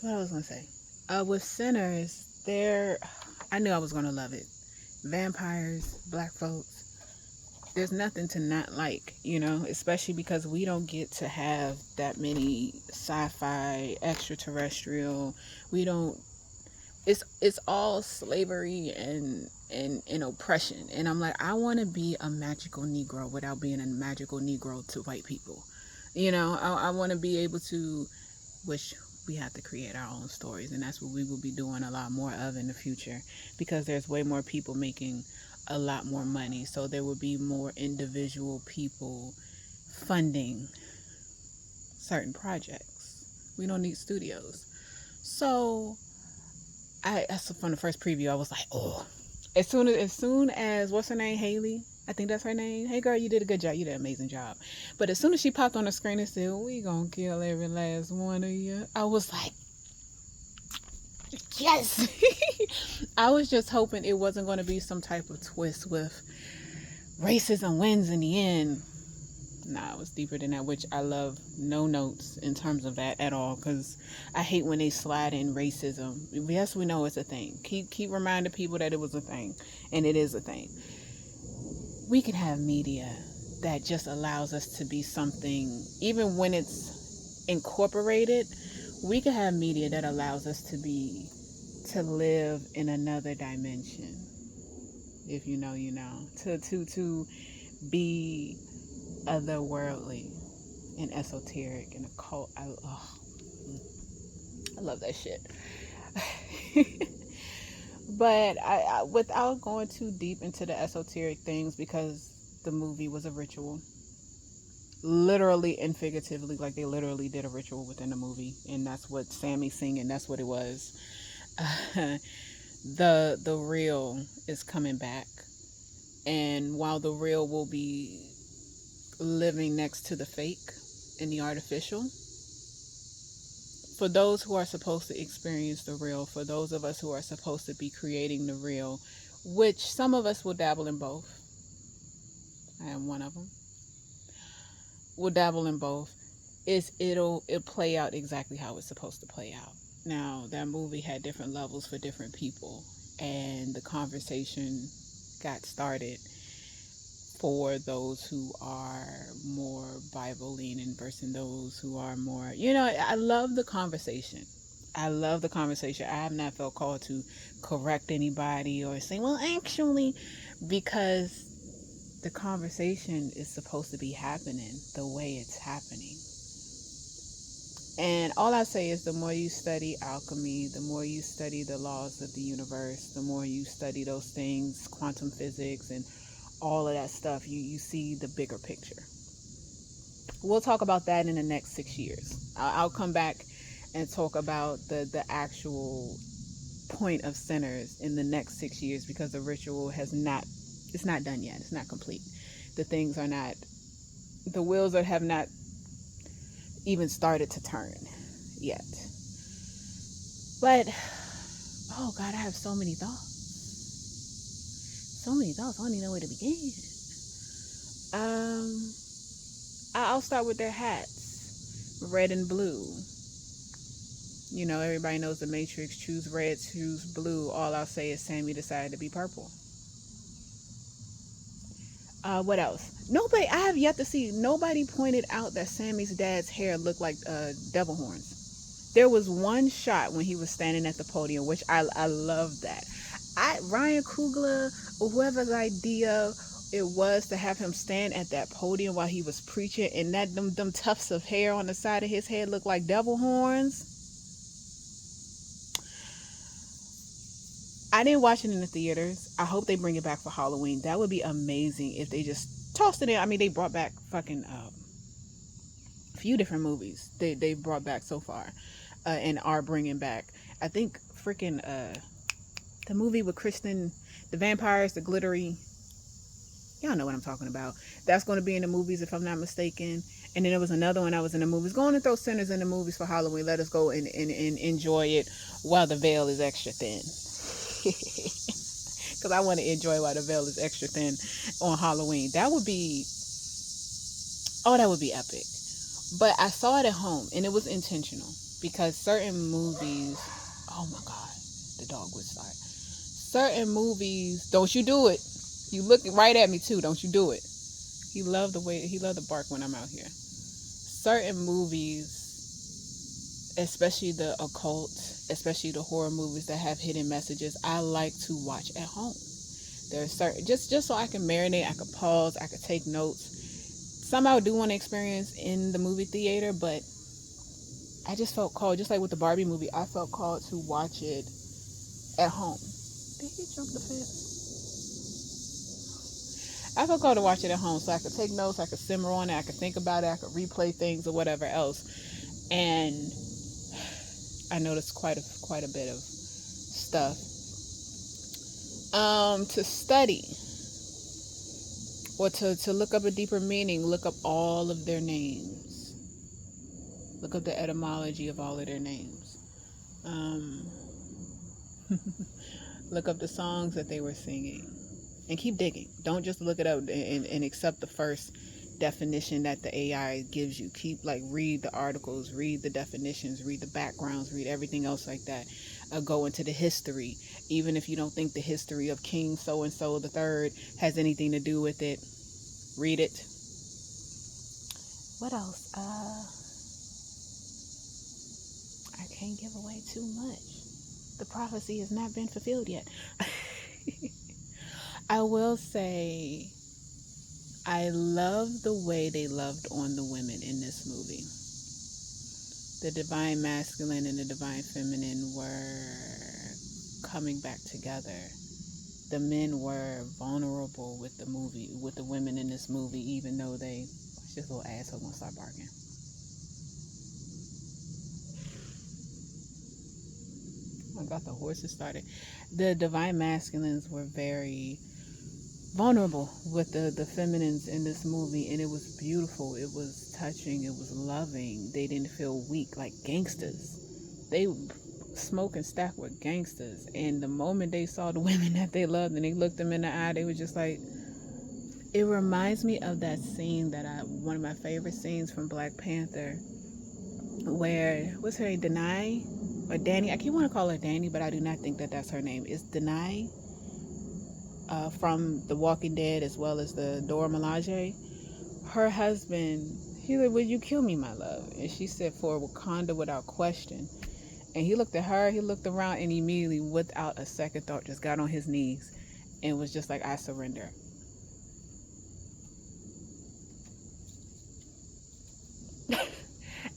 what I was gonna say. With Sinners, I knew I was gonna love it. Vampires, black folks. There's nothing to not like, especially because we don't get to have that many sci-fi, extraterrestrial. We don't. It's all slavery and oppression. And I'm like, I want to be a magical Negro without being a magical Negro to white people. I want to be able to, which we have to create our own stories, and that's what we will be doing a lot more of in the future, because there's way more people making a lot more money, so there will be more individual people funding certain projects. We don't need studios. So from the first preview, I was like, oh, as what's her name, Haley, I think that's her name. Hey girl, you did a good job. You did an amazing job. But as soon as she popped on the screen and said, we gonna kill every last one of you, I was like, yes. I was just hoping it wasn't going to be some type of twist with racism wins in the end. Nah, it was deeper than that, which I love. No notes in terms of that at all, because I hate when they slide in racism. Yes, we know it's a thing. Keep reminding people that it was a thing, and it is a thing. We can have media that just allows us to be something, even when it's incorporated. We can have media that allows us to live in another dimension. If you know, you know. To be otherworldly and esoteric and occult. I love that shit. But I without going too deep into the esoteric things, because the movie was a ritual, literally and figuratively. Like, they literally did a ritual within the movie, and that's what Sammy's singing. That's what it was. The real is coming back, and while the real will be living next to the fake and the artificial, for those who are supposed to experience the real, for those of us who are supposed to be creating the real, which some of us will dabble in both. I am one of them. Will dabble in both. It'll play out exactly how it's supposed to play out. Now, that movie had different levels for different people, and the conversation got started for those who are more Bible leaning versus those who are more, I love the conversation. I love the conversation. I have not felt called to correct anybody or say, well, actually, because the conversation is supposed to be happening the way it's happening. And all I say is, the more you study alchemy, the more you study the laws of the universe, the more you study those things, quantum physics and all of that stuff, you see the bigger picture. We'll talk about that in the next 6 years. I'll come back and talk about the actual point of Sinners in the next 6 years, because the ritual it's not done yet. It's not complete. The wheels have not even started to turn yet. But, oh God, I have so many thoughts. So many thoughts. I don't even know where to begin. I'll start with their hats, red and blue. Everybody knows the Matrix. Choose red, choose blue. All I'll say is Sammy decided to be purple. What else? I have yet to see, nobody pointed out that Sammy's dad's hair looked like devil horns. There was one shot when he was standing at the podium, which I love that. Ryan Coogler, or whoever's idea it was to have him stand at that podium while he was preaching, and that them tufts of hair on the side of his head looked like devil horns. I didn't watch it in the theaters. I hope they bring it back for Halloween. That would be amazing if they just tossed it in. I mean, they brought back fucking a few different movies they brought back so far, and are bringing back. I think freaking the movie with Kristen, the vampires, the glittery. Y'all know what I'm talking about. That's going to be in the movies, if I'm not mistaken. And then there was another one that was in the movies. Going to throw Sinners in the movies for Halloween. Let us go and enjoy it while the veil is extra thin. Because I want to enjoy while the veil is extra thin on Halloween. That would be epic. But I saw it at home, and it was intentional. because certain movies, oh my God, the dog would start. Certain movies, don't you do it. You look right at me too, don't you do it. He loved the bark when I'm out here. Certain movies, especially the occult, especially the horror movies that have hidden messages, I like to watch at home. There's certain, just so I can marinate, I could pause, I could take notes. Some I do want to experience in the movie theater, but I just felt called, just like with the Barbie movie, I felt called to watch it at home. Did he jump the fence? I felt called to watch it at home so I could take notes, I could simmer on it, I could think about it, I could replay things or whatever else. And I noticed quite a bit of stuff to study or to look up a deeper meaning. Look up all of their names. Look up the etymology of all of their names. Look up the songs that they were singing, and keep digging. Don't just look it up and accept the first definition that the AI gives you. Keep, like, read the articles, read the definitions, read the backgrounds, read everything else like that. Go into the history, even if you don't think the history of King so and so the third has anything to do with it. Read it. What else? I can't give away too much. The prophecy has not been fulfilled yet. I will say, I love the way they loved on the women in this movie. The divine masculine and the divine feminine were coming back together. The men were vulnerable with the women in this movie, even though this little asshole gonna start barking. I got the horses started. The divine masculines were very vulnerable with the feminines in this movie, and it was beautiful. It was touching. It was loving. They didn't feel weak like gangsters. They Smoke and Stack were gangsters, and the moment they saw the women that they loved and they looked them in the eye, they were just like, it reminds me of that scene one of my favorite scenes from Black Panther, where, what's her name, Denai or Danny? I keep want to call her Danny, but I do not think that that's her name. It's Denai from The Walking Dead, as well as the Dora Milaje. Her husband, he said, "Would you kill me, my love?" And she said, "For Wakanda, without question." And he looked at her, he looked around, and immediately, without a second thought, just got on his knees and was just like, "I surrender."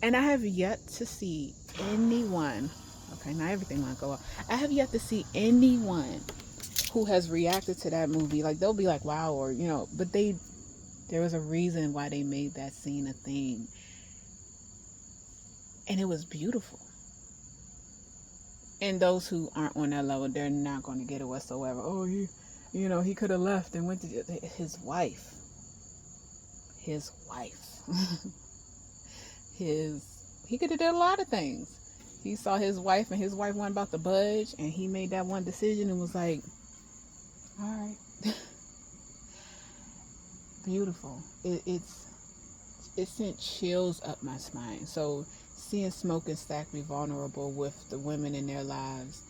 And I have yet to see anyone, okay, not everything might go up. I have yet to see anyone who has reacted to that movie. Like, they'll be like, wow, or, but there was a reason why they made that scene a thing. And it was beautiful. And those who aren't on that level, they're not going to get it whatsoever. Oh, he could have left and went to his wife. He could have did a lot of things. He saw his wife, and his wife wasn't about to budge, and he made that one decision and was like, all right. Beautiful. It sent chills up my spine. So seeing Smoke and Stack be vulnerable with the women in their lives,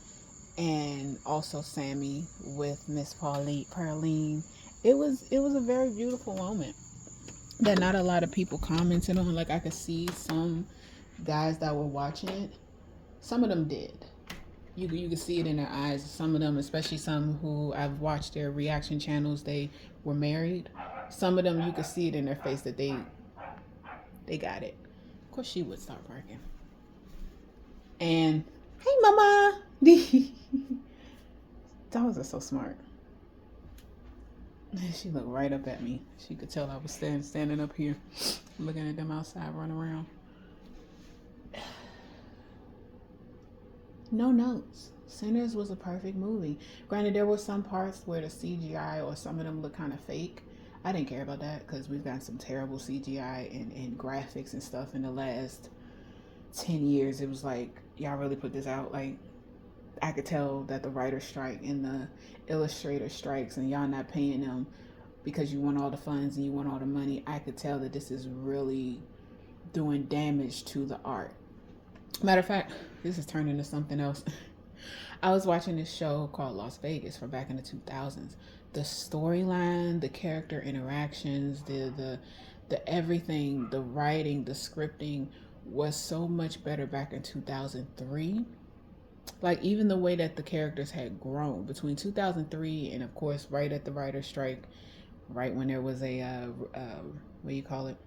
and also Sammy with Miss Pearline, it was a very beautiful moment that not a lot of people commented on. Like, I could see some guys that were watching it, some of them did. You could see it in their eyes. Some of them, especially some who I've watched their reaction channels, they were married. Some of them, you could see it in their face that they got it. Of course, she would start barking. And, hey, mama. Dogs are so smart. She looked right up at me. She could tell I was standing up here looking at them outside run around. No notes. Sinners was a perfect movie. Granted, there were some parts where the CGI or some of them look kind of fake. I didn't care about that because we've gotten some terrible CGI and graphics and stuff in the last 10 years. It was like, y'all really put this out? Like, I could tell that the writer strike and the illustrator strikes, and y'all not paying them because you want all the funds and you want all the money. I could tell that this is really doing damage to the art. Matter of fact, this is turning into something else. I was watching this show called Las Vegas from back in the 2000s. The storyline, the character interactions, the everything, the writing, the scripting was so much better back in 2003. Like even the way that the characters had grown between 2003 and of course right at the writer's strike, right when there was a what do you call it?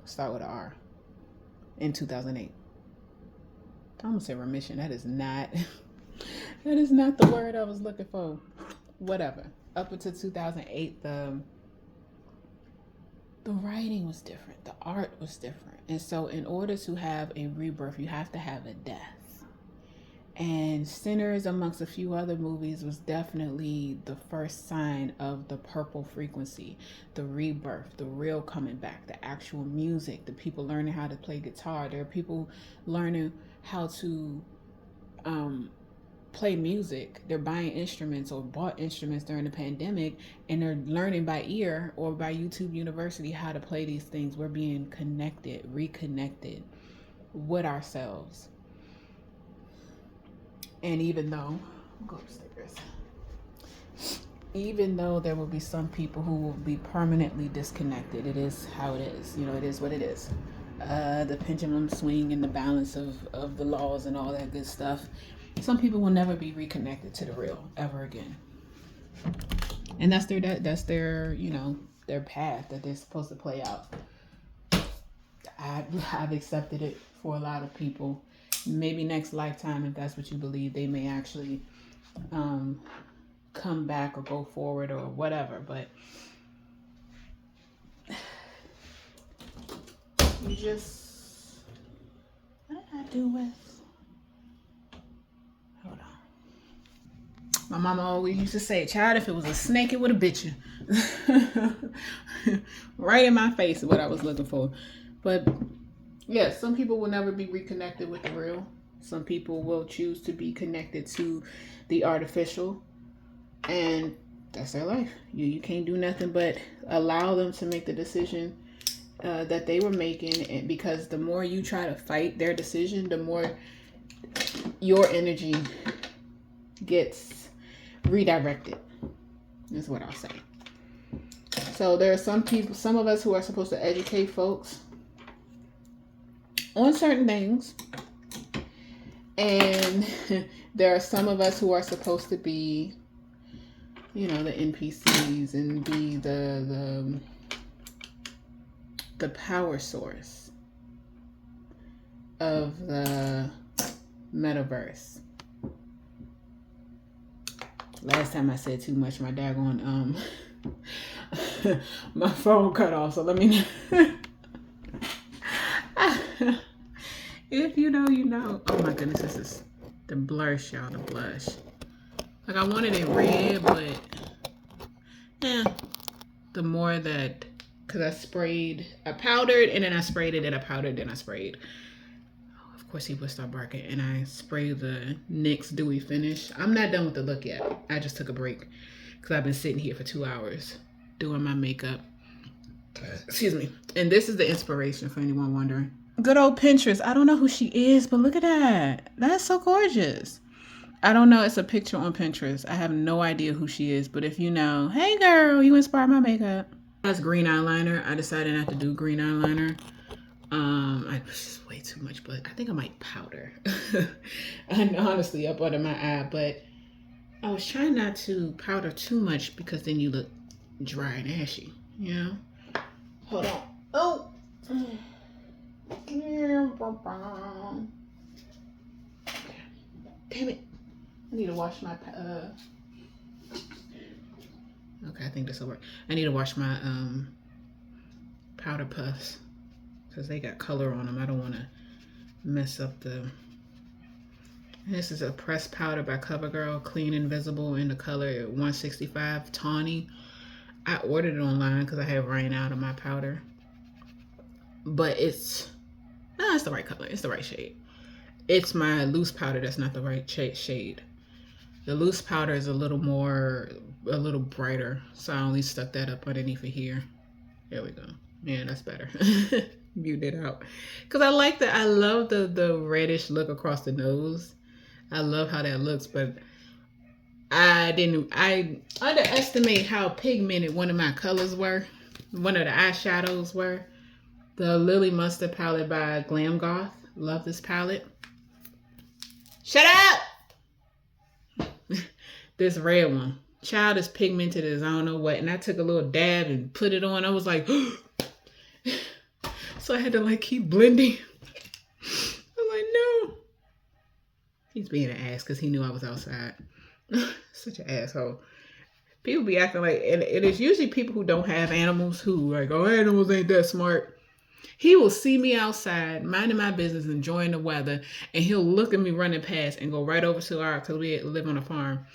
Start with an R. In 2008. I almost said remission. That is not that is not the word I was looking for. Whatever. Up until 2008, the writing was different. The art was different. And so in order to have a rebirth, you have to have a death. And Sinners, amongst a few other movies, was definitely the first sign of the purple frequency, the rebirth, the real coming back, the actual music, the people learning how to play guitar. There are people learning how to play music. They're buying instruments or bought instruments during the pandemic, and they're learning by ear or by YouTube University how to play these things. We're being connected, reconnected with ourselves. And even though, go upstairs, even though there will be some people who will be permanently disconnected, it is how it is. You know, it is what it is. The pendulum swing and the balance of the laws and all that good stuff. Some people will never be reconnected to the real ever again. And that's their you know, their path that they're supposed to play out. I've accepted it for a lot of people. Maybe next lifetime, if that's what you believe, they may actually come back or go forward or whatever. But you just, what did I do with? Hold on. My mama always used to say, child, if it was a snake, it would have bit you. Right in my face is what I was looking for. But yeah, some people will never be reconnected with the real. Some people will choose to be connected to the artificial. And that's their life. You can't do nothing but allow them to make the decision that they were making. And because the more you try to fight their decision, the more your energy gets redirected, is what I'll say. So there are some people, some of us who are supposed to educate folks on certain things, and there are some of us who are supposed to be, you know, the NPCs and be the power source of the metaverse. Last time I said too much, my daggone my phone cut off, so let me if you know, you know. Oh my goodness, this is the blush, y'all, the blush. Like I wanted it red, but the more that, because I powdered, and then I sprayed it, and I powdered, then I sprayed. Oh, of course he would start barking, and I sprayed the NYX Dewy Finish. I'm not done with the look yet. I just took a break because I've been sitting here for 2 hours doing my makeup. Excuse me. And this is the inspiration for anyone wondering. Good old Pinterest. I don't know who she is, but look at that. That's so gorgeous. I don't know. It's a picture on Pinterest. I have no idea who she is, but if you know, hey girl, you inspired my makeup. That's green eyeliner. I decided not to do green eyeliner. It's way too much, but I think I might powder. And honestly, up under my eye, but I was trying not to powder too much because then you look dry and ashy, you know? Hold on. Oh! Damn it. I need to wash my, okay, I think this will work. I need to wash my, powder puffs because they got color on them. I don't want to mess up the, this is a pressed powder by CoverGirl, Clean Invisible, in the color 165 Tawny. I ordered it online because I have ran out of my powder. But it's the right color. It's the right shade. It's my loose powder that's not the right shade. The loose powder is a little brighter. So I only stuck that up underneath of here. There we go. Yeah, that's better. Mute it out. Because I like that. I love the reddish look across the nose. I love how that looks, but I underestimate how pigmented one of my colors were. One of the eyeshadows were. The Lily Mustard palette by Glam Goth. Love this palette. Shut up! This red one. Child is pigmented as I don't know what. And I took a little dab and put it on. I was like, so I had to like keep blending. I'm like, no. He's being an ass because he knew I was outside. Such an asshole. People be acting like, and it is usually people who don't have animals who like, oh, animals ain't that smart. He will see me outside, minding my business, enjoying the weather, and he'll look at me running past and go right over to our, because we live on a farm.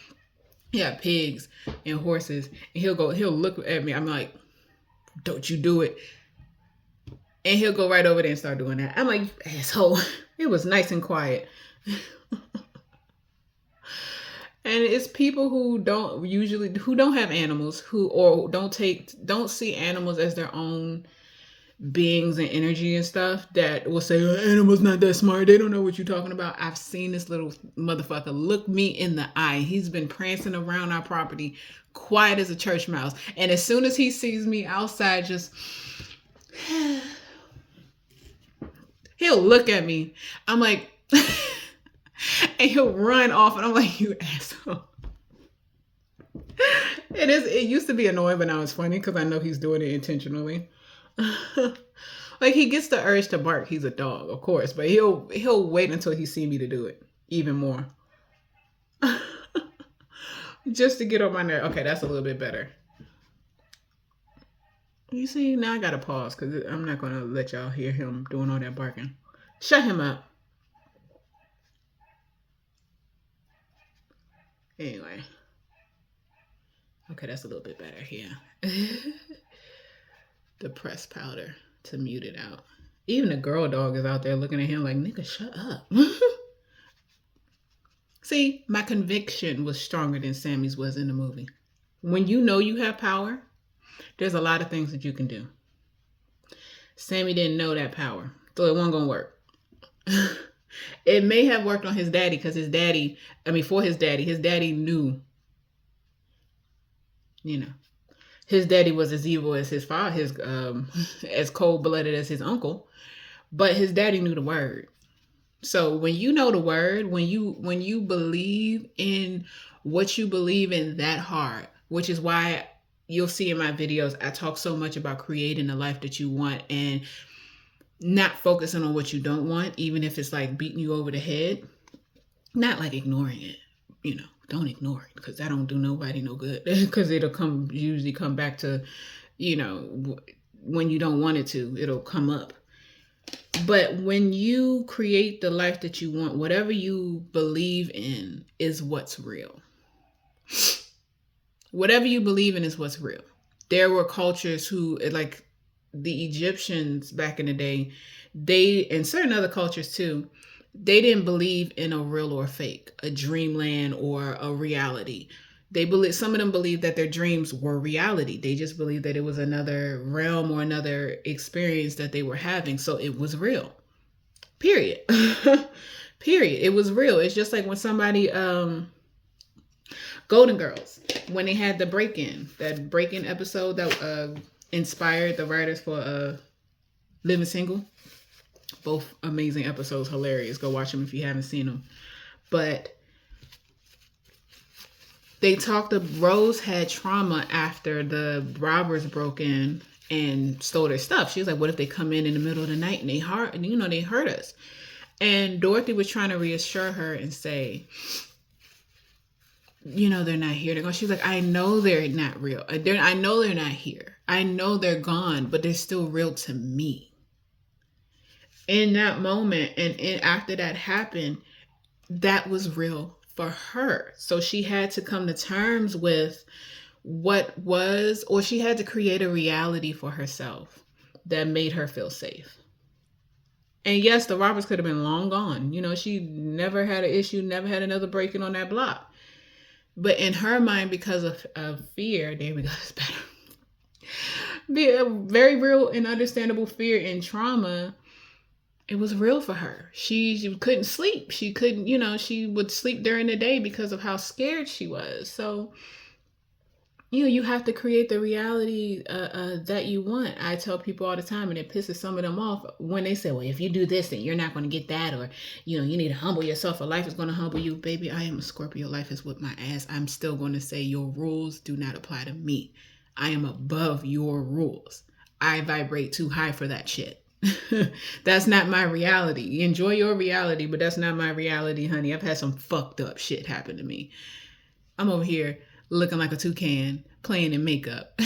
He got pigs and horses, and he'll look at me. I'm like, don't you do it. And he'll go right over there and start doing that. I'm like, you asshole. It was nice and quiet. And it's people who don't have animals, or don't see animals as their own beings and energy and stuff, that will say, oh, animals not that smart. They don't know what you're talking about. I've seen this little motherfucker look me in the eye. He's been prancing around our property quiet as a church mouse. And as soon as he sees me outside, just he'll look at me. I'm like, and he'll run off, and I'm like, you asshole. It used to be annoying, but now it's funny because I know he's doing it intentionally. Like, he gets the urge to bark. He's a dog, of course, but he'll wait until he see me to do it even more. Just to get on my nerve. Okay, that's a little bit better. You see, now I gotta pause because I'm not gonna let y'all hear him doing all that barking. Shut him up. Anyway. Okay, that's a little bit better here. The pressed powder to mute it out. Even the girl dog is out there looking at him like, nigga, shut up. See, my conviction was stronger than Sammy's was in the movie. When you know you have power, there's a lot of things that you can do. Sammy didn't know that power, so it wasn't gonna work. It may have worked on his daddy because his daddy knew, his daddy was as evil as his father, as cold-blooded as his uncle, but his daddy knew the word. So when you know the word, when you believe in what you believe in that hard, which is why you'll see in my videos, I talk so much about creating the life that you want and not focusing on what you don't want, even if it's like beating you over the head, not like ignoring it, don't ignore it because that don't do nobody no good because it'll usually come back to, when you don't want it to, it'll come up. But when you create the life that you want, whatever you believe in is what's real. Whatever you believe in is what's real. There were cultures who, like the Egyptians back in the day, and certain other cultures too, they didn't believe in a real or fake, a dreamland or a reality. Some of them believed that their dreams were reality. They just believed that it was another realm or another experience that they were having. So it was real. Period. Period. It was real. It's just like when somebody, Golden Girls, when they had that break-in episode that inspired the writers for Living Single. Both amazing episodes, hilarious. Go watch them if you haven't seen them. But they Rose had trauma after the robbers broke in and stole their stuff. She was like, what if they come in the middle of the night and they hurt us? And Dorothy was trying to reassure her and say, they're not here. She was like, I know they're not real. I know they're not here. I know they're gone, but they're still real to me. In that moment, and after that happened, that was real for her. So she had to come to terms with what was, or she had to create a reality for herself that made her feel safe. And yes, the robbers could have been long gone. She never had an issue, never had another break-in on that block. But in her mind, because of fear, there we go, it's better. be a very real and understandable fear and trauma. It was real for her. She couldn't sleep. She couldn't, she would sleep during the day because of how scared she was. So, you have to create the reality that you want. I tell people all the time, and it pisses some of them off when they say, well, if you do this, then you're not going to get that. Or, you need to humble yourself, or life is going to humble you. Baby, I am a Scorpio. Life has whipped my ass. I'm still going to say your rules do not apply to me. I am above your rules. I vibrate too high for that shit. That's not my reality. Enjoy your reality, but that's not my reality, honey. I've had some fucked up shit happen to me. I'm over here looking like a toucan, playing in makeup,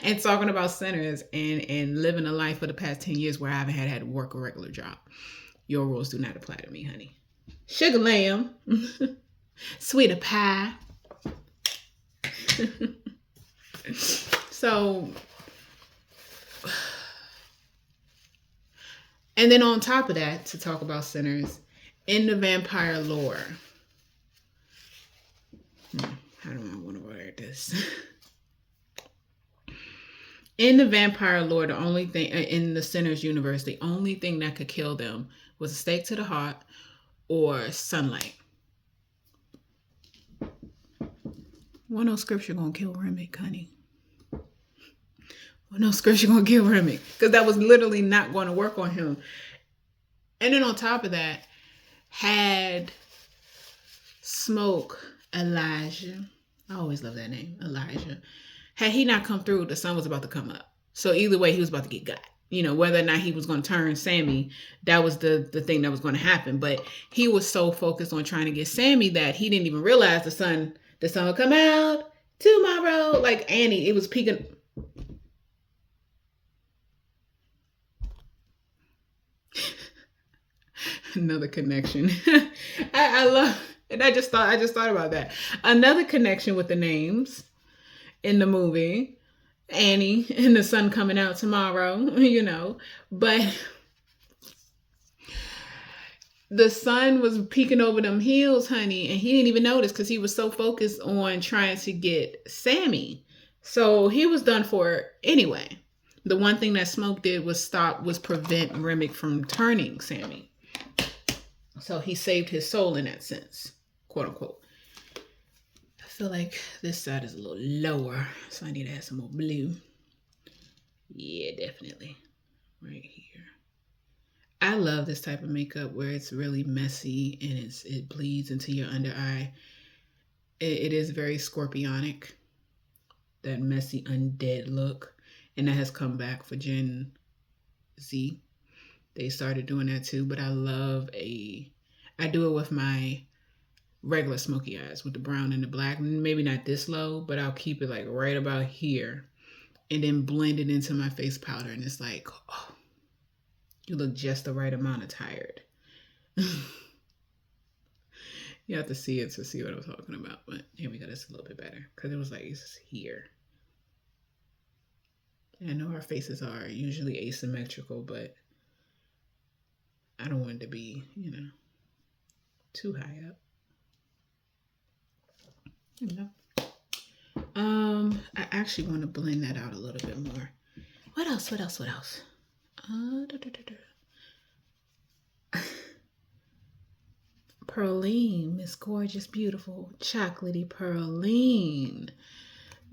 and talking about centers and living a life for the past 10 years where I haven't had to work a regular job. Your rules do not apply to me, honey. Sugar lamb, sweeter pie. So, and then on top of that, to talk about centers, in the vampire lore, how do I want to word this? In the vampire lore, the only thing, in the center's universe, the only thing that could kill them was a stake to the heart or sunlight. Well, no scripture gonna kill Remick, honey. Well, no scripture gonna kill Remick, because that was literally not going to work on him. And then on top of that, had Smoke Elijah, I always love that name, Elijah. Had he not come through, the sun was about to come up. So either way, he was about to get got. Whether or not he was going to turn Sammy, that was the thing that was going to happen. But he was so focused on trying to get Sammy that he didn't even realize the sun will come out tomorrow. Like Annie, it was peeking. Another connection. I love, and I just thought about that. Another connection with the names in the movie, Annie and the sun coming out tomorrow, but the sun was peeking over them hills, honey, and he didn't even notice because he was so focused on trying to get Sammy. So he was done for anyway. The one thing that Smoke did was prevent Remick from turning Sammy. So he saved his soul in that sense, quote unquote. I feel like this side is a little lower, so I need to add some more blue. Yeah, definitely. Right here. I love this type of makeup where it's really messy and it bleeds into your under eye. It is very scorpionic, that messy undead look. And that has come back for Gen Z. They started doing that too, but I do it with my regular smoky eyes with the brown and the black. Maybe not this low, but I'll keep it like right about here and then blend it into my face powder. And it's like, oh, you look just the right amount of tired. You have to see it to see what I'm talking about. But here we go. That's a little bit better because it was like, it's here. I know our faces are usually asymmetrical, but I don't want it to be, too high up. I actually want to blend that out a little bit more. What else? Pearline, Miss Gorgeous, Beautiful, Chocolatey Pearline.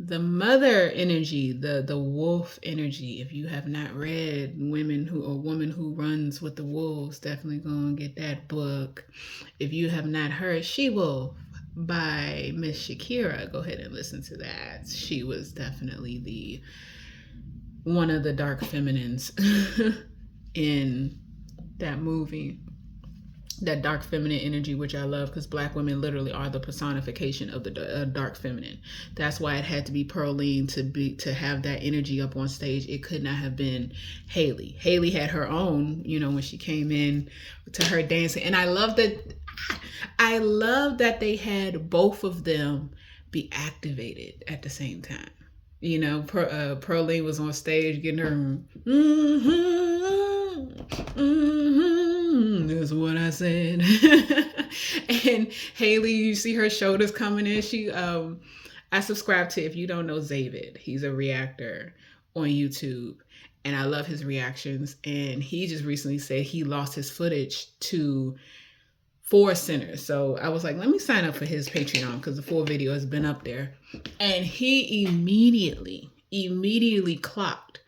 The mother energy, the wolf energy. If you have not read Woman Who Runs with the Wolves, definitely go and get that book. If you have not heard She-Wolf by Miss Shakira, go ahead and listen to that. She was definitely one of the dark feminines in that movie. That dark feminine energy, which I love, because Black women literally are the personification of the dark feminine. That's why it had to be Pearline to have that energy up on stage. It could not have been Haley. Haley had her own, when she came in to her dancing, and I love that they had both of them be activated at the same time. Pearline was on stage getting her that's what I said. And Haley, you see her shoulders coming in. She I subscribe to, if you don't know Zavid, he's a reactor on YouTube, and I love his reactions. And he just recently said he lost his footage to for sinners. So I was like, let me sign up for his Patreon because the full video has been up there. And he immediately clocked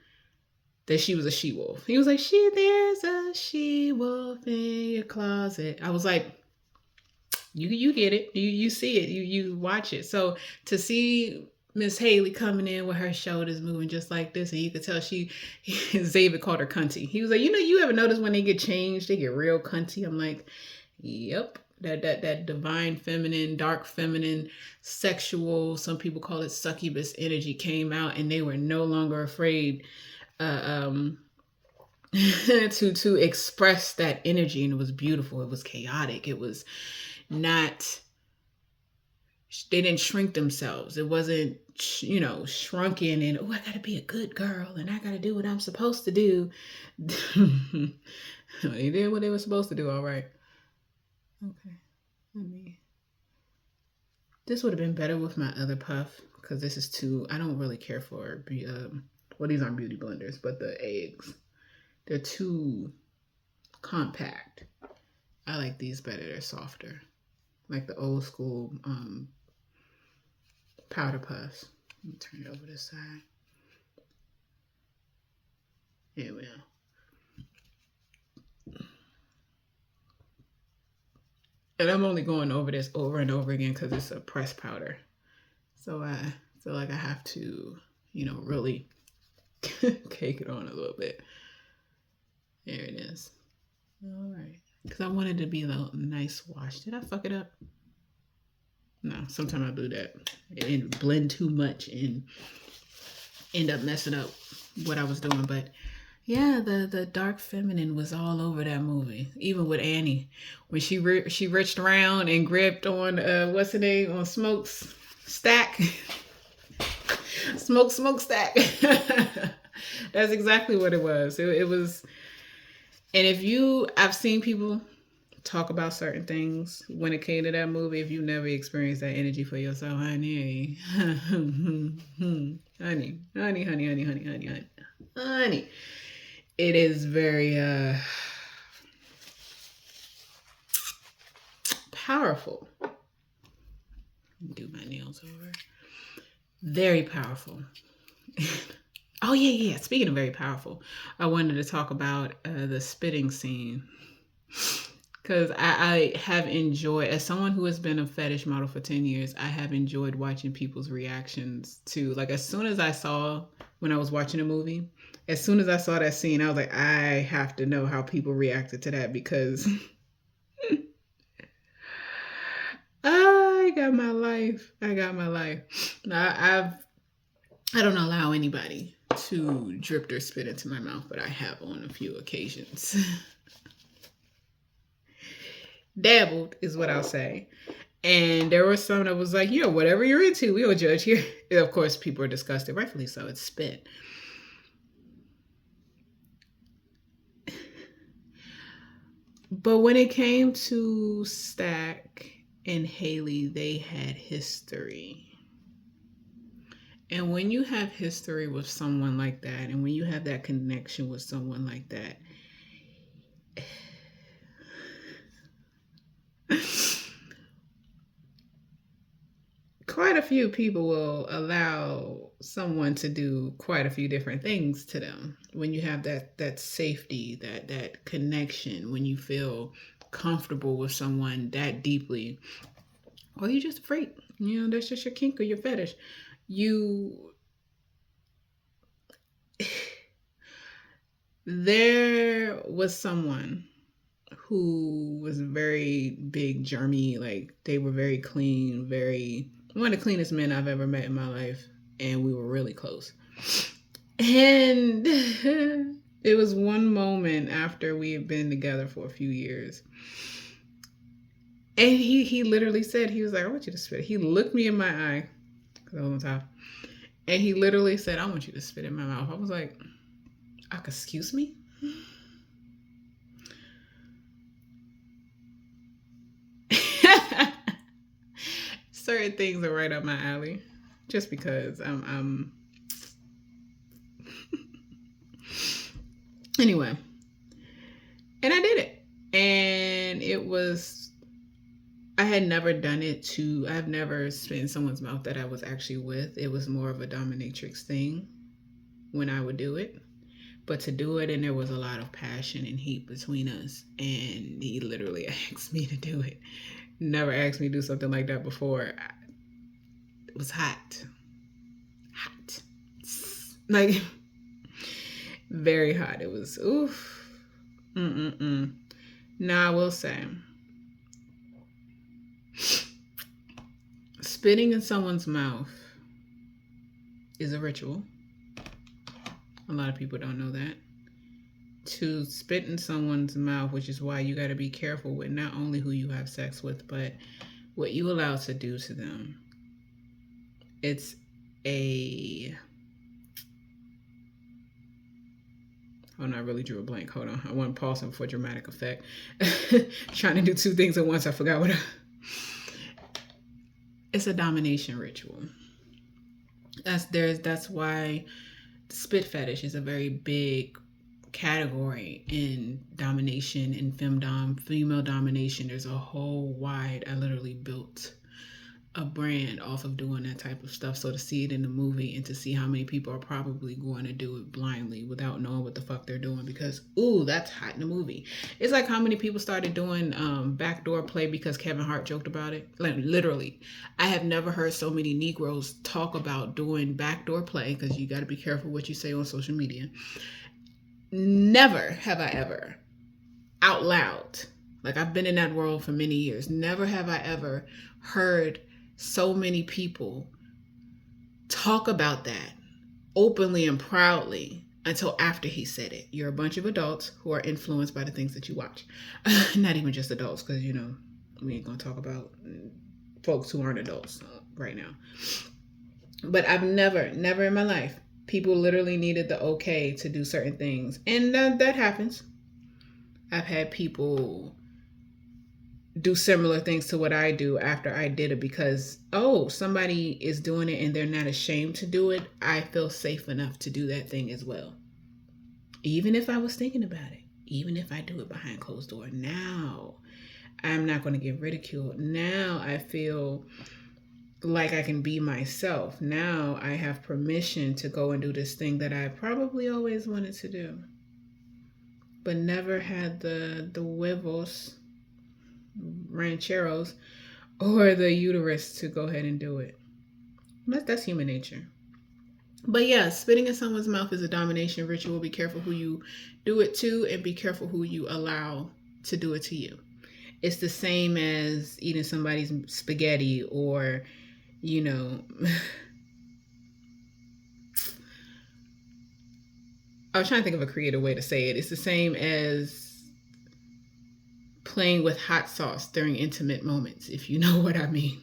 that she was a she-wolf. He was like, there's a she-wolf in your closet. I was like, you get it. You see it. You watch it. So to see Miss Haley coming in with her shoulders moving just like this, and you could tell Xavier called her cunty. He was like, you ever notice when they get changed, they get real cunty? I'm like, yep. That divine feminine, dark feminine, sexual, some people call it succubus energy came out, and they were no longer afraid to express that energy. And it was beautiful. It was chaotic. It was not, they didn't shrink themselves. It wasn't, shrunken and, I gotta be a good girl and I gotta do what I'm supposed to do. They did what they were supposed to do. All right. Okay. This would have been better with my other puff, because this is too, I don't really care for, these aren't beauty blenders, but the eggs, they're too compact. I like these better. They're softer, like the old school powder puffs. Let me turn it over this side. Here we go. And I'm only going over this over and over again because it's a pressed powder. So I feel like I have to, really cake it on a little bit. There it is. All right. Because I wanted to be a nice wash. Did I fuck it up? No, sometimes I do that. And blend too much and end up messing up what I was doing. But yeah, the dark feminine was all over that movie. Even with Annie, when she reached around and gripped on what's her name, on Smoke's stack. Smoke stack. That's exactly what it was. It was. And I've seen people talk about certain things when it came to that movie. If you never experienced that energy for yourself, honey, honey. It is very powerful. Do my nails over. Very powerful. Oh, yeah. Speaking of very powerful, I wanted to talk about the spitting scene. Because I have enjoyed, as someone who has been a fetish model for 10 years, I have enjoyed watching people's reactions to, like, as soon as I saw, when I was watching a movie, as soon as I saw that scene, I was like, I have to know how people reacted to that, because I got my life. Now, I don't allow anybody to drip their spit into my mouth, but I have on a few occasions. Dabbled is what I'll say. And there was some that was like, whatever you're into, we don't judge here. And of course, people are disgusted, rightfully so. It's spit. But when it came to Stack and Haley, they had history. And when you have history with someone like that, and when you have that connection with someone like that, quite a few people will allow someone to do quite a few different things to them. When you have that safety, that connection, when you feel comfortable with someone that deeply, or you're just a freak, that's just your kink or your fetish. There was someone who was very big, germy, like they were very clean, one of the cleanest men I've ever met in my life, and we were really close. And it was one moment after we had been together for a few years, and he literally said, he was like, I want you to spit. He looked me in my eye, because I was on top, and he literally said, I want you to spit in my mouth. I was like, excuse me? Certain things are right up my alley, just because I'm Anyway, and I did it. And it was, I had never done it to, I've never spit in someone's mouth that I was actually with. It was more of a dominatrix thing when I would do it. But to do it, and there was a lot of passion and heat between us. And he literally asked me to do it. Never asked me to do something like that before. It was hot. Hot. Like, very hot. It was, oof. Now, I will say, spitting in someone's mouth is a ritual. A lot of people don't know that. To spit in someone's mouth, which is why you got to be careful with not only who you have sex with, but what you allow to do to them. It's a... Oh no, I really drew a blank. Hold on. I want to pause for dramatic effect. Trying to do two things at once. I forgot what It's a domination ritual. That's why spit fetish is a very big category in domination and femdom, female domination. There's a whole wide, I literally built a brand off of doing that type of stuff. So to see it in the movie and to see how many people are probably going to do it blindly without knowing what the fuck they're doing because, ooh, that's hot in the movie. It's like how many people started doing backdoor play because Kevin Hart joked about it. Like literally, I have never heard so many Negroes talk about doing backdoor play because you got to be careful what you say on social media. Never have I ever out loud, like I've been in that world for many years, never have I ever heard so many people talk about that openly and proudly until after he said it. You're a bunch of adults who are influenced by the things that you watch. Not even just adults, because, you know, we ain't going to talk about folks who aren't adults right now. But I've never in my life, people literally needed the okay to do certain things. And that happens. I've had people do similar things to what I do after I did it because, oh, somebody is doing it and they're not ashamed to do it. I feel safe enough to do that thing as well. Even if I was thinking about it, even if I do it behind closed door, now I'm not going to get ridiculed. Now I feel like I can be myself. Now I have permission to go and do this thing that I probably always wanted to do, but never had the huevos, rancheros, or the uterus to go ahead and do it. That's human nature. But yeah, spitting in someone's mouth is a domination ritual. Be careful who you do it to and be careful who you allow to do it to you. It's the same as eating somebody's spaghetti or, you know, I was trying to think of a creative way to say it. It's the same as playing with hot sauce during intimate moments, if you know what I mean.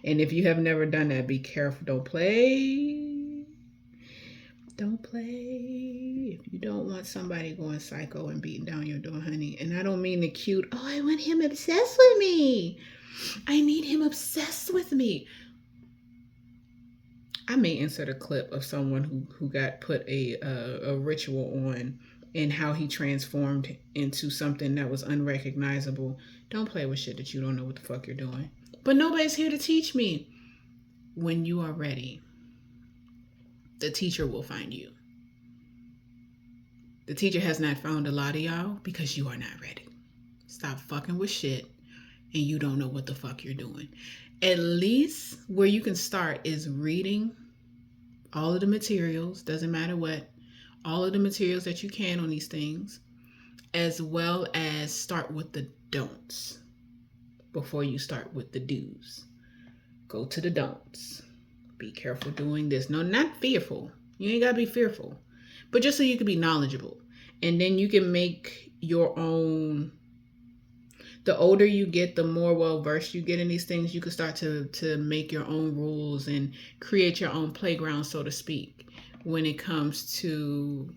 And if you have never done that, be careful. Don't play. Don't play. If you don't want somebody going psycho and beating down your door, honey. And I don't mean the cute, oh, I want him obsessed with me. I need him obsessed with me. I may insert a clip of someone who got put a ritual on and how he transformed into something that was unrecognizable. Don't play with shit that you don't know what the fuck you're doing. But nobody's here to teach me. When you are ready, the teacher will find you. The teacher has not found a lot of y'all because you are not ready. Stop fucking with shit and you don't know what the fuck you're doing. At least where you can start is reading all of the materials, doesn't matter what, all of the materials that you can on these things, as well as start with the don'ts before you start with the do's. Go to the don'ts. Be careful doing this. No, not fearful. You ain't gotta be fearful, but just so you can be knowledgeable. And then you can make your own. The older you get, the more well-versed you get in these things, you can start to make your own rules and create your own playground, so to speak, when it comes to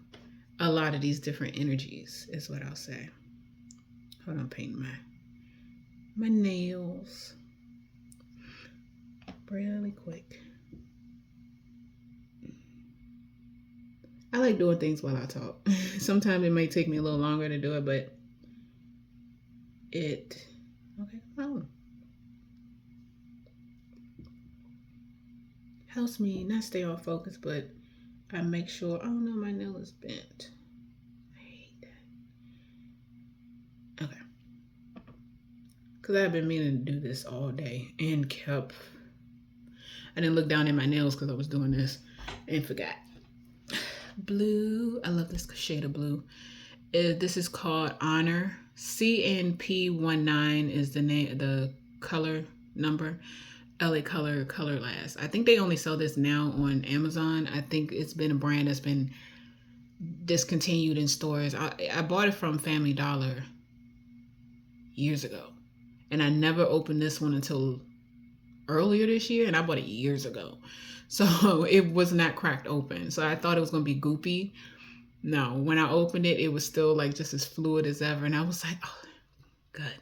a lot of these different energies, is what I'll say. Hold on, painting my nails really quick. I like doing things while I talk. Sometimes it may take me a little longer to do it, but it okay. Oh, helps me not stay off focus, but I make sure. Oh no, my nail is bent. I hate that. Okay, because I've been meaning to do this all day and kept. I didn't look down at my nails because I was doing this and forgot. Blue. I love this shade of blue. This is called Honor. CNP19 is the name, the color number. LA Color Last. I think they only sell this now on Amazon. I think it's been a brand that's been discontinued in stores. I bought it from Family Dollar years ago, and I never opened this one until earlier this year, and I bought it years ago. So it was not cracked open. So I thought it was going to be goopy. No, when I opened it, it was still like just as fluid as ever, and I was like, oh, good,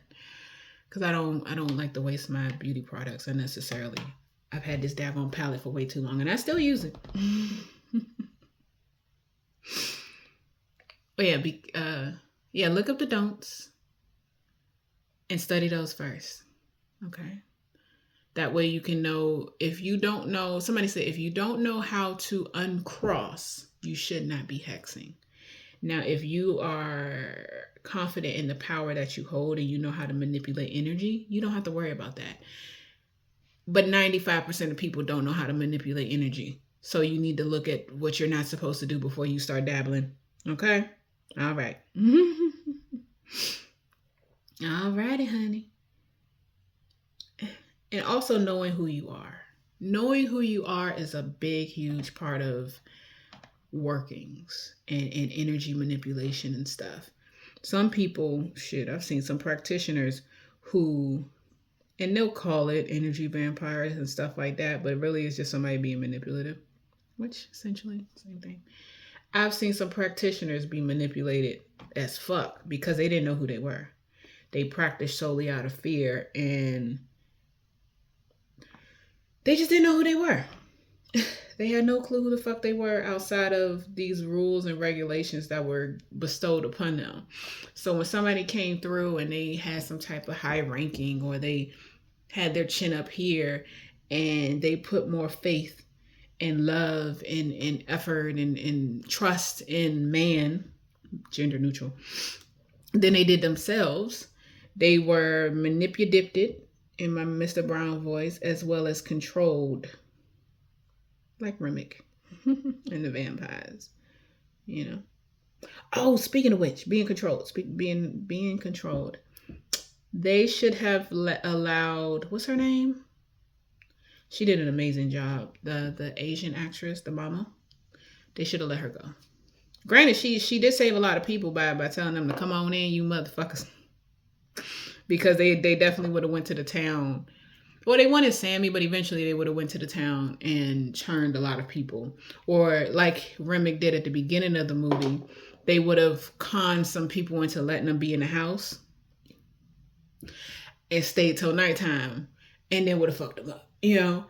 because I don't like to waste my beauty products unnecessarily. I've had this daggone palette for way too long, and I still use it. But yeah, look up the don'ts and study those first. Okay. That way you can know. If you don't know, somebody said, if you don't know how to uncross, you should not be hexing. Now, if you are confident in the power that you hold and you know how to manipulate energy, you don't have to worry about that. But 95% of people don't know how to manipulate energy. So you need to look at what you're not supposed to do before you start dabbling. Okay? All right. All righty, honey. And also knowing who you are. Knowing who you are is a big, huge part of workings and energy manipulation and stuff. Some people, I've seen some practitioners who, and they'll call it energy vampires and stuff like that, but really it's just somebody being manipulative, which essentially, same thing. I've seen some practitioners be manipulated as fuck because they didn't know who they were. They practiced solely out of fear, and they just didn't know who they were. They had no clue who the fuck they were outside of these rules and regulations that were bestowed upon them. So when somebody came through and they had some type of high ranking, or they had their chin up here and they put more faith and love and effort and trust in man, gender neutral, than they did themselves, they were manipulated, in my Mr. Brown voice, as well as controlled, like Remick and the vampires, you know. Oh, speaking of which, being controlled, being controlled, they should have allowed, what's her name? She did an amazing job. The Asian actress, the mama, they should have let her go. Granted, she did save a lot of people by telling them to come on in, you motherfuckers, because they definitely would have went to the town. Well, they wanted Sammy, but eventually they would have went to the town and churned a lot of people. Or like Remick did at the beginning of the movie, they would have conned some people into letting them be in the house and stayed till nighttime, and then would have fucked them up, you know.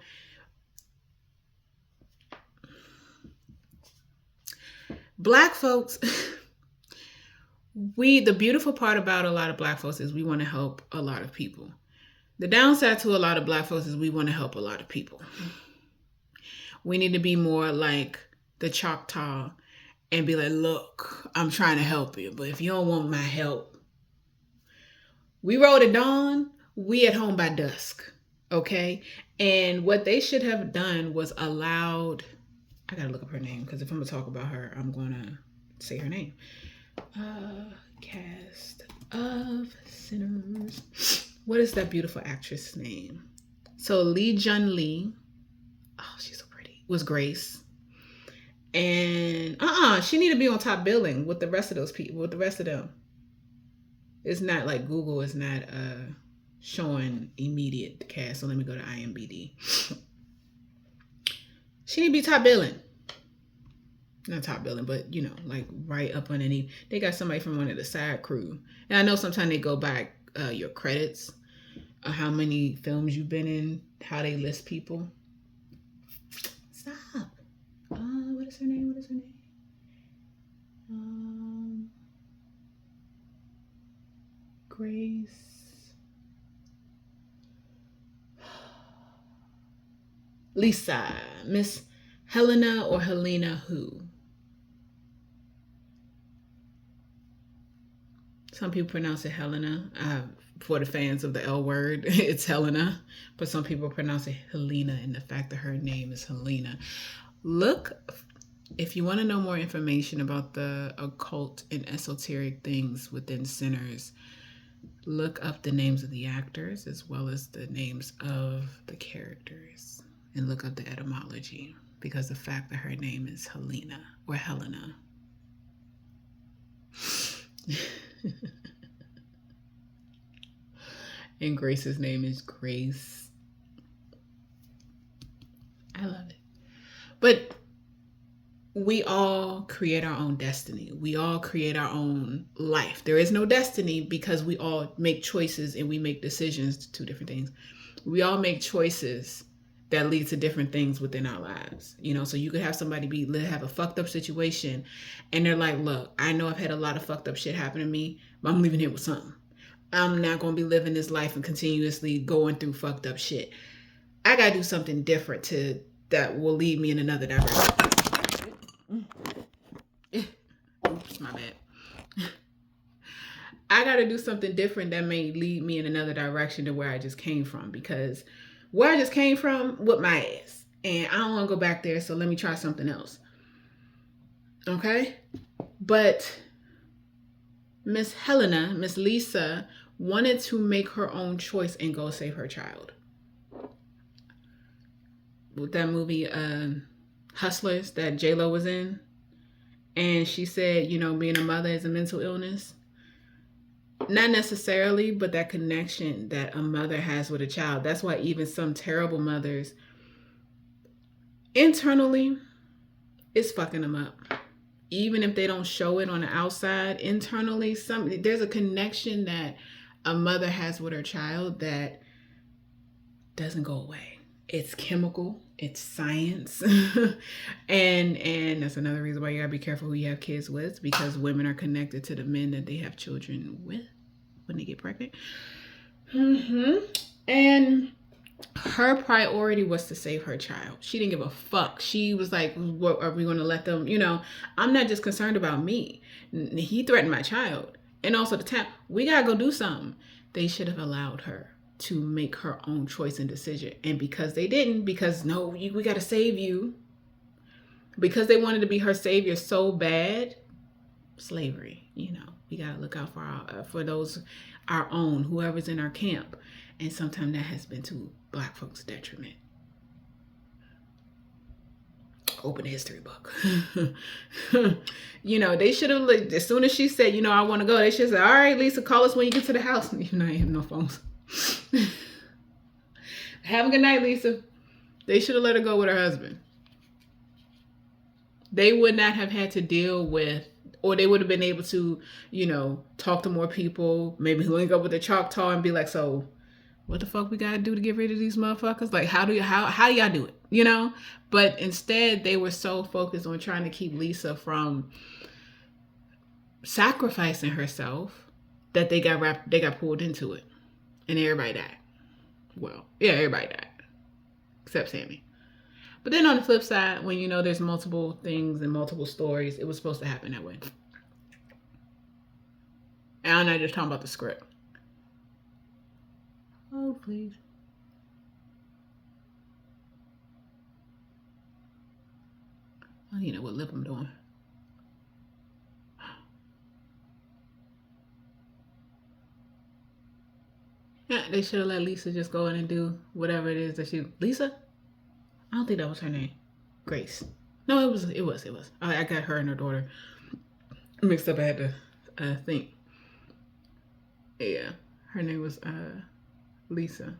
Black folks, the beautiful part about a lot of Black folks is we want to help a lot of people. The downside to a lot of Black folks is we want to help a lot of people. We need to be more like the Choctaw and be like, look, I'm trying to help you, but if you don't want my help, we rode at dawn, we at home by dusk, okay? And what they should have done was allowed, I gotta look up her name, because if I'm gonna talk about her, I'm gonna say her name. Cast of Sinners. What is that beautiful actress name? So Lee Jun Lee, oh, she's so pretty, was Grace. And she need to be on top billing with the rest of those people, with the rest of them. It's not like Google is not showing immediate cast. So let me go to IMDb. She need to be top billing. Not top billing, but you know, like right up underneath. They got somebody from one of the side crew. And I know sometimes they go back your credits, how many films you've been in, how they list people. Stop. What is her name? Grace. Lisa. Miss Helena or Helena who? Some people pronounce it Helena. For the fans of the L word, it's Helena. But some people pronounce it Helena, and the fact that her name is Helena. Look, if you want to know more information about the occult and esoteric things within Sinners, look up the names of the actors as well as the names of the characters. And look up the etymology, because the fact that her name is Helena or Helena. And Grace's name is Grace. I love it. But we all create our own destiny. We all create our own life. There is no destiny because we all make choices and we make decisions. Two different things. We all make choices that lead to different things within our lives. You know, so you could have somebody have a fucked up situation and they're like, look, I know I've had a lot of fucked up shit happen to me, but I'm leaving here with something. I'm not going to be living this life and continuously going through fucked up shit. I got to do something different that will lead me in another direction. Oops, my bad. I got to do something different that may lead me in another direction to where I just came from, because where I just came from with my ass, and I don't want to go back there, so let me try something else. Okay? But Miss Helena, Miss Lisa, wanted to make her own choice and go save her child. With that movie, Hustlers, that J-Lo was in, and she said, you know, being a mother is a mental illness. Not necessarily, but that connection that a mother has with a child. That's why even some terrible mothers, internally, it's fucking them up. Even if they don't show it on the outside, internally, there's a connection that a mother has with her child that doesn't go away. It's chemical, it's science. and that's another reason why you gotta be careful who you have kids with, because women are connected to the men that they have children with when they get pregnant. And her priority was to save her child. She didn't give a fuck. She was like, what are we going to let them, you know, I'm not just concerned about me. He threatened my child. And also the time, we got to go do something. They should have allowed her to make her own choice and decision. And because they didn't, because no, we got to save you. Because they wanted to be her savior so bad, slavery, you know, we got to look out for those, our own, whoever's in our camp. And sometimes that has been to Black folks' detriment. Open the history book. You know, they should have, like, as soon as she said, you know, I want to go, they should have said, all right, Lisa, call us when you get to the house. You know, I have no phones. Have a good night, Lisa. They should have let her go with her husband. They would not have had to deal with, or they would have been able to, you know, talk to more people, maybe link up with the Choctaw and be like, so what the fuck we gotta do to get rid of these motherfuckers? Like, how do y'all do it? You know? But instead, they were so focused on trying to keep Lisa from sacrificing herself that they got pulled into it. And everybody died. Well, yeah, everybody died. Except Sammy. But then on the flip side, when you know there's multiple things and multiple stories, it was supposed to happen that way. And I'm not just talking about the script. Oh, please. I don't even know what lip I'm doing. Yeah, they should have let Lisa just go in and do whatever it is that she... Lisa? I don't think that was her name. Grace. No, it was. I got her and her daughter mixed up. I had to think. Yeah, her name was Lisa.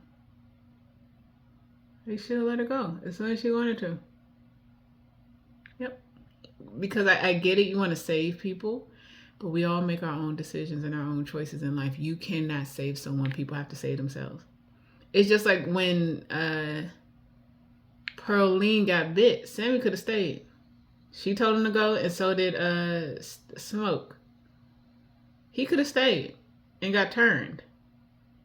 They should have let her go as soon as she wanted to. Yep. Because I get it, you want to save people, but we all make our own decisions and our own choices in life. You cannot save someone. People have to save themselves. It's just like when Pearline got bit. Sammy could have stayed. She told him to go, and so did Smoke. He could have stayed. and got turned.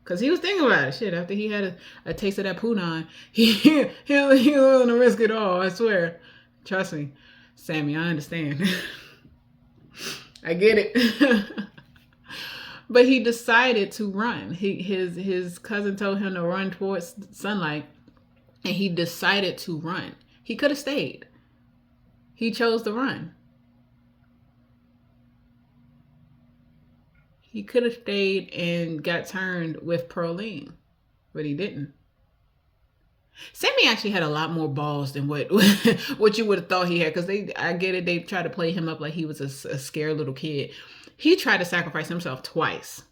Because he was thinking about it. Shit, after he had a taste of that punani, he willing to risk it all, I swear. Trust me, Sammy, I understand. I get it. But he decided to run. His cousin told him to run towards sunlight, and he decided to run. He could have stayed. He chose to run. He could have stayed and got turned with Pearline, but he didn't. Sammy actually had a lot more balls than what you would have thought he had, because I get it, they tried to play him up like he was a scared little kid. He tried to sacrifice himself twice.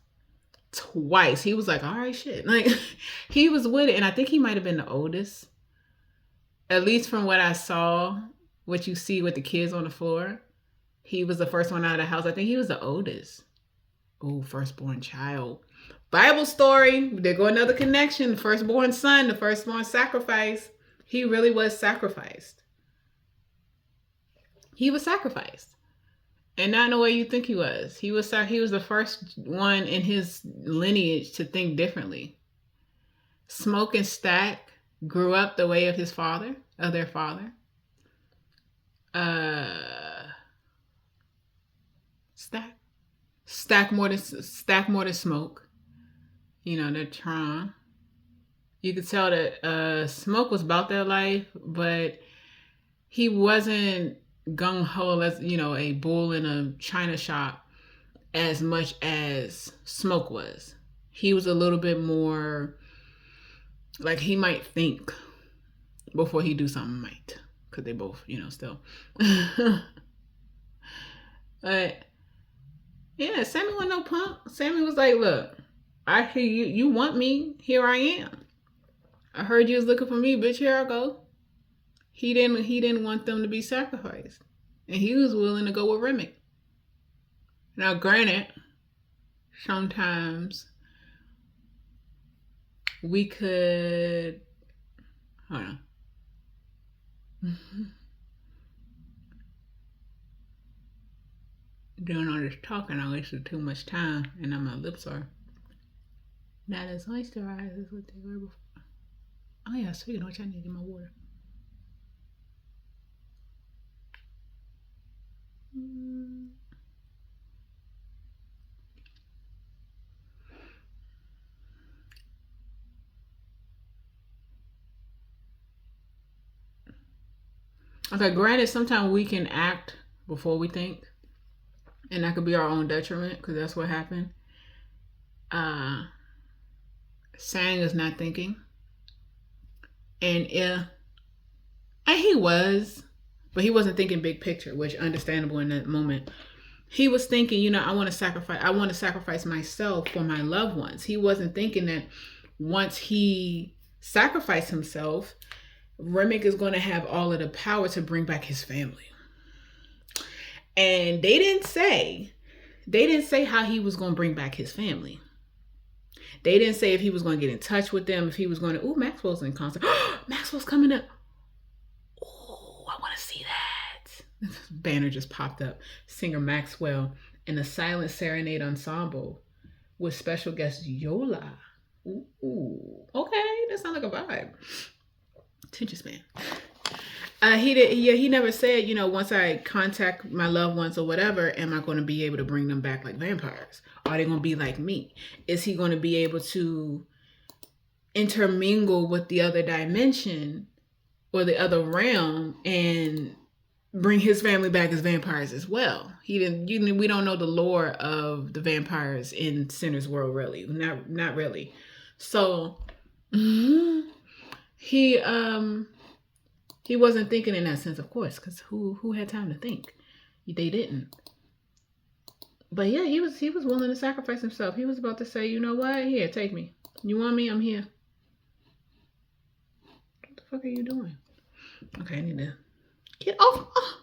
He was like, all right, shit. Like, he was with it, and I think he might have been the oldest. At least from what I saw, what you see with the kids on the floor. He was the first one out of the house. I think he was the oldest. Oh, firstborn child. Bible story. There go another connection. The firstborn son, the firstborn sacrifice. He really was sacrificed. He was sacrificed. And not in the way you think he was. He was the first one in his lineage to think differently. Smoke and Stack grew up the way of their father. Stack more than Smoke. You know, they're trying. You could tell that Smoke was about that life, but he wasn't gung-ho as, you know, a bull in a china shop as much as Smoke was. He was a little bit more like, he might think before he do something, might, because they both, you know, still. But yeah, Sammy wasn't no punk. Sammy was like, look, I hear you want me, here I am. I heard you was looking for me, bitch, here I go. He didn't want them to be sacrificed. And he was willing to go with Remick. Now granted, sometimes we could, hold on. Doing all this talking, I wasted too much time, and now my lips are not as moisturized as what they were before. Oh yeah, speaking of which, I need to get my water. Okay, granted, sometimes we can act before we think, and that could be our own detriment, because that's what happened. Sang is not thinking, and he was, but he wasn't thinking big picture, which understandable in that moment. He was thinking, you know, I want to sacrifice myself for my loved ones. He wasn't thinking that once he sacrificed himself, Remick is going to have all of the power to bring back his family. And they didn't say how he was going to bring back his family. They didn't say if he was going to get in touch with them, if he was going to, Maxwell's in concert. Maxwell's coming up. Oh, I want to see that. Banner just popped up. Singer Maxwell and the Silent Serenade Ensemble with special guest Yola. Ooh, okay, that sounds like a vibe. Attention span. He never said, you know, once I contact my loved ones or whatever, am I going to be able to bring them back like vampires? Are they going to be like me? Is he going to be able to intermingle with the other dimension or the other realm and bring his family back as vampires as well? We don't know the lore of the vampires in Sinner's world, really. Not really. So he wasn't thinking in that sense, of course, because who had time to think? They didn't. But yeah, he was willing to sacrifice himself. He was about to say, you know what? Here, take me. You want me? I'm here. What the fuck are you doing? Okay, I need to get off. Oh,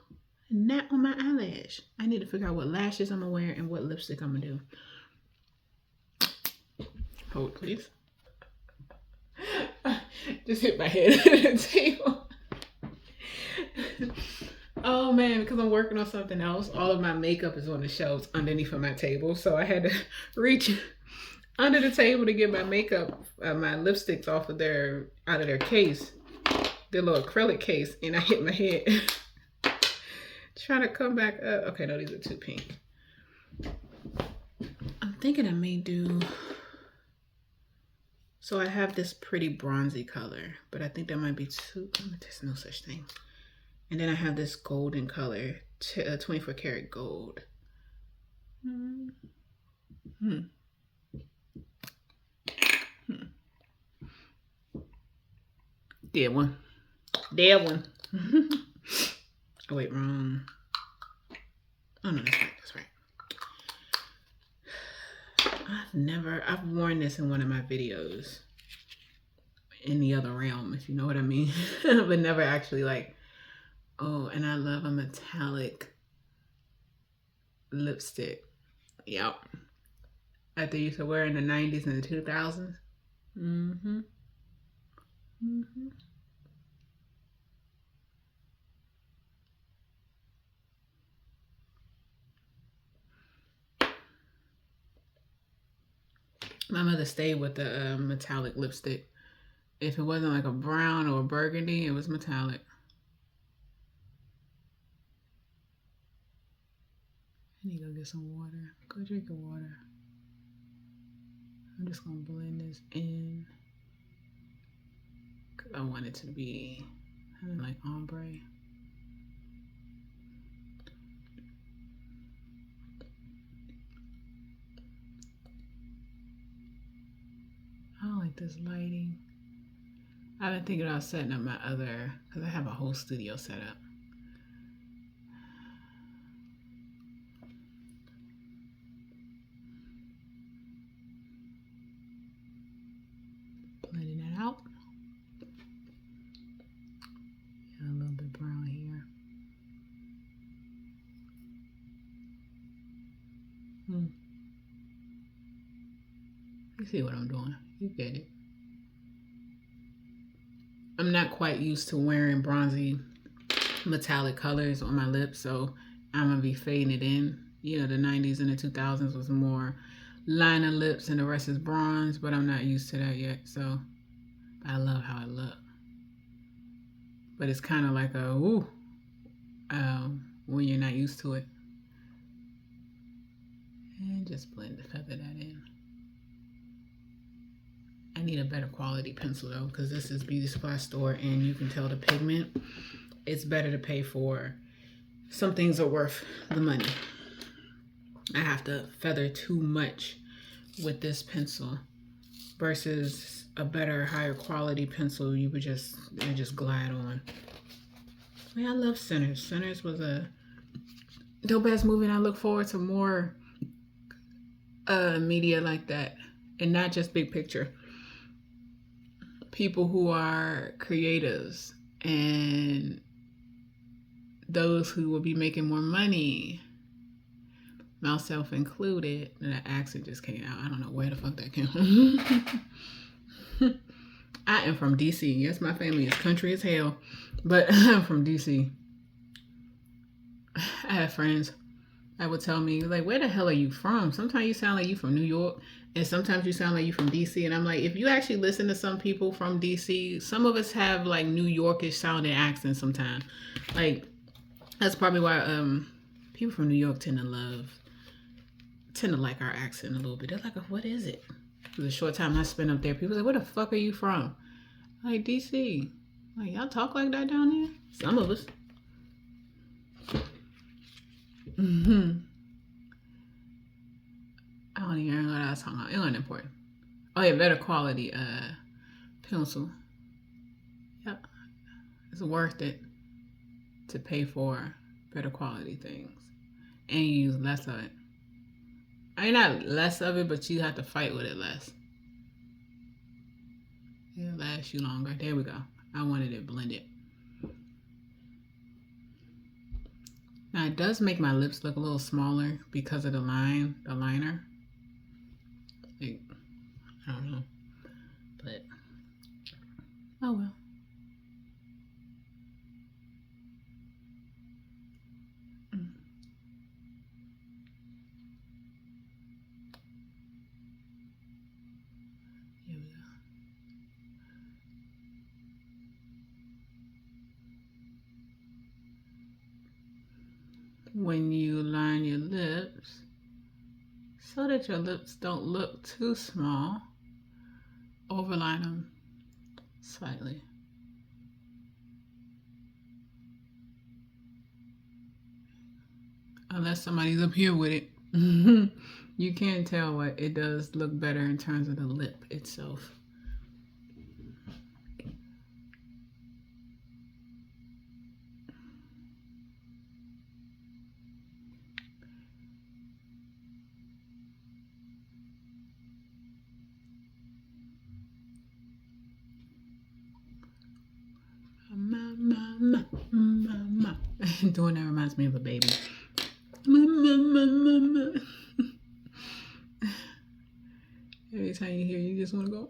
not on my eyelash. I need to figure out what lashes I'm gonna wear and what lipstick I'm gonna do. Hold, please. Just hit my head at the table. Oh man, because I'm working on something else. All of my makeup is on the shelves underneath of my table, so I had to reach under the table to get my makeup, my lipsticks off of out of their case, their little acrylic case, and I hit my head. Trying to come back up. Okay, no, these are too pink. I'm thinking I may do. So I have this pretty bronzy color, but I think that might be too. There's no such thing. And then I have this golden color, 24 karat gold. Dead one. Dead one. Oh, wait, wrong. Oh, no, that's right. That's right. I've worn this in one of my videos in the other realm, if you know what I mean. But never actually like, oh, and I love a metallic lipstick. Yep. That they used to wear in the 90s and the 2000s. Mm-hmm. Mm-hmm. My mother stayed with the metallic lipstick. If it wasn't like a brown or a burgundy, it was metallic. I need to go get some water. Go drink your water. I'm just going to blend this in. Because I want it to be kind of like ombre. I don't like this lighting. I've been thinking about setting up my other, because I have a whole studio set up. Blending that out. And a little bit brown here. You see what I'm doing. You get it. I'm not quite used to wearing bronzy metallic colors on my lips, so I'm going to be fading it in. You know, the 90s and the 2000s was more liner lips and the rest is bronze, but I'm not used to that yet, so I love how it look. But it's kind of like a ooh when you're not used to it. And just feather that in. I need a better quality pencil though, because this is beauty supply store and you can tell the pigment. It's better to pay for. Some things are worth the money. I have to feather too much with this pencil versus a better, higher quality pencil. You would just glide on. I mean, I love Sinners. Sinners was a dope ass movie, and I look forward to more media like that, and not just big picture. People who are creatives and those who will be making more money, myself included. And that accent just came out. I don't know where the fuck that came from. I am from DC. Yes, my family is country as hell, but I'm from DC. I have friends that would tell me, like, where the hell are you from? Sometimes you sound like you from New York, and sometimes you sound like you from DC. And I'm like, if you actually listen to some people from DC, some of us have like New Yorkish sounding accents sometimes. Like, that's probably why people from New York tend to like our accent a little bit. They're like, what is it? For the short time I spent up there, people say, where the fuck are you from? I'm like, DC. Like, y'all talk like that down there? Some of us. I don't even know what I was talking about. It wasn't important. Oh yeah, better quality pencil. Yep. It's worth it to pay for better quality things. And you use less of it. I mean, not less of it, but you have to fight with it less. It'll last you longer. There we go. I wanted it blended. Now it does make my lips look a little smaller because of the liner. Like, I don't know. But, oh well. when you line your lips so that your lips don't look too small. Overline them slightly. Unless somebody's up here with it. You can't tell what it does look better in terms of the lip itself. Doing that reminds me of a baby. Every time you hear, you just want to go.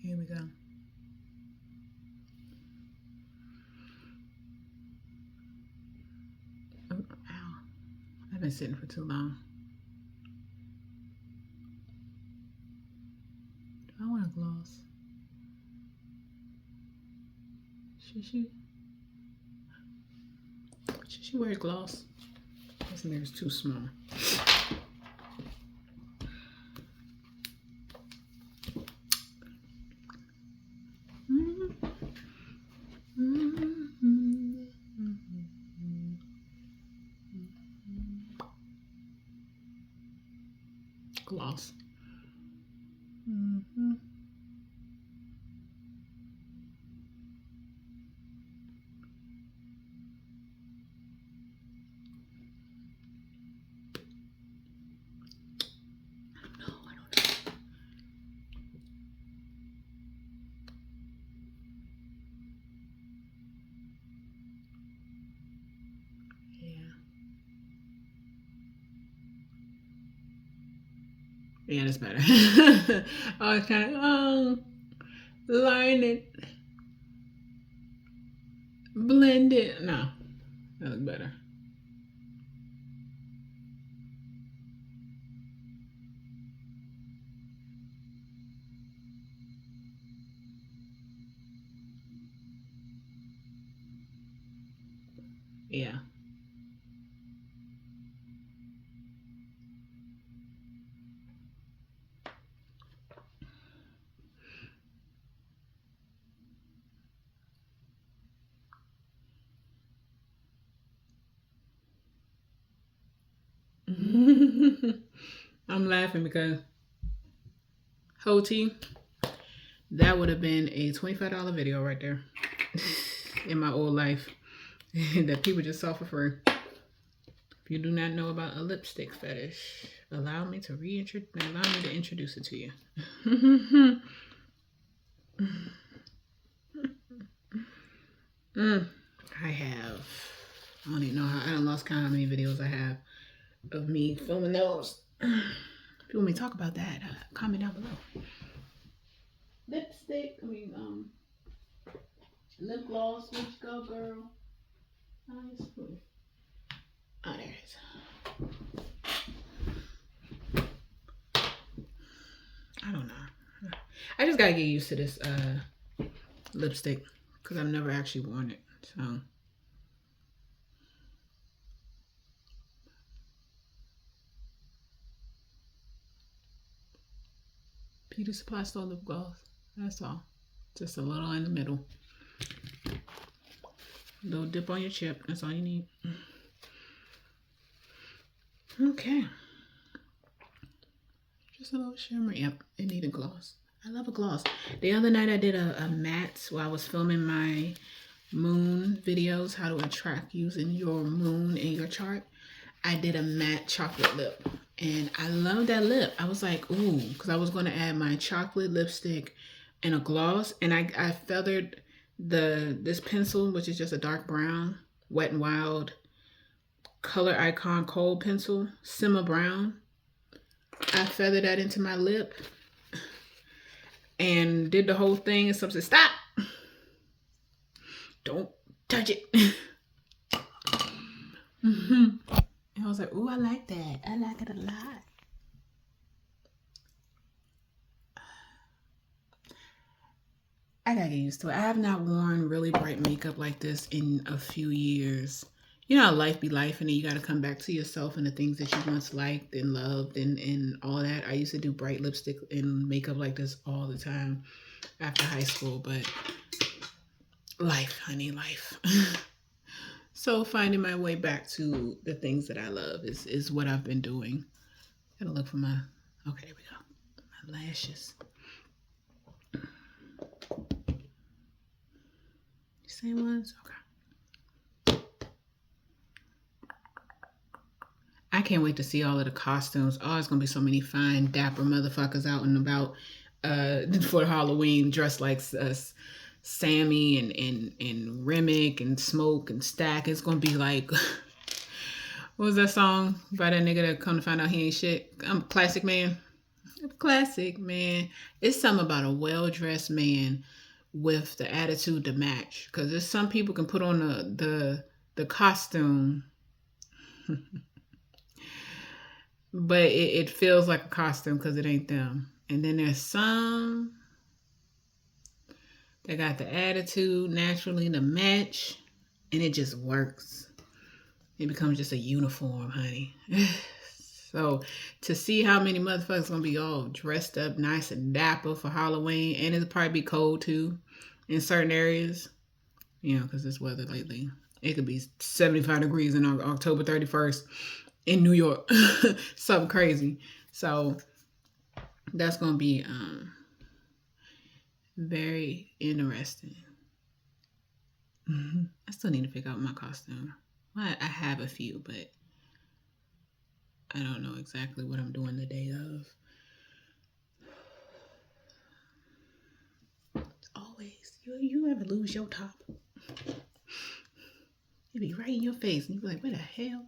Here we go. Oh, ow. I've been sitting for too long. Do I want a gloss? Should she wear gloss? This mirror's too small. Gloss. Yeah, that's better. I was kind of, line it, blend it. No, that looks better. Yeah. I'm laughing because Hoti, that would have been a $25 video right there in my old life that people just saw for free. If you do not know about a lipstick fetish, allow me to introduce it to you. I don't even know I don't lost count how many videos I have of me filming those. If you want me to talk about that, comment down below. Lipstick, lip gloss, where'd you go, girl? Oh, there it is. I don't know. I just gotta get used to this lipstick because I've never actually worn it. So Beauty Supply Store lip gloss. That's all. Just a little in the middle. A little dip on your chip. That's all you need. Okay. Just a little shimmer. Yep, it needed gloss. I love a gloss. The other night I did a matte while I was filming my moon videos, how to attract using your moon in your chart. I did a matte chocolate lip. And I love that lip. I was like, ooh, because I was going to add my chocolate lipstick and a gloss. And I feathered this pencil, which is just a dark brown, Wet n Wild Color Icon Kohl pencil, Simma Brown. I feathered that into my lip and did the whole thing. And someone said, stop. Don't touch it. And I was like, ooh, I like that. I like it a lot. I gotta get used to it. I have not worn really bright makeup like this in a few years. You know how life be life, and then you gotta come back to yourself and the things that you once liked and loved and all that. I used to do bright lipstick and makeup like this all the time after high school, but life, honey, life. So finding my way back to the things that I love is what I've been doing. Gotta look for my, okay, there we go. My lashes. Same ones? Okay. I can't wait to see all of the costumes. Oh, it's gonna be so many fine, dapper motherfuckers out and about for Halloween dressed like us. Sammy and Remick and Smoke and Stack. It's gonna be like, what was that song by that nigga that come to find out he ain't shit? I'm Classic Man. Classic Man. It's something about a well-dressed man with the attitude to match. Because there's some people can put on the costume, but it feels like a costume because it ain't them. And then there's some that got the attitude naturally to match, and it just works. It becomes just a uniform, honey. So to see how many motherfuckers gonna be all dressed up nice and dapper for Halloween, and it'll probably be cold too in certain areas, you know, because this weather lately, it could be 75 degrees on October 31st in New York. Something crazy. So that's gonna be very interesting. I still need to pick out my costume. Well, I have a few, but I don't know exactly what I'm doing the day of. Always, you ever lose your top? It'd be right in your face, and you'd be like, "What the hell?"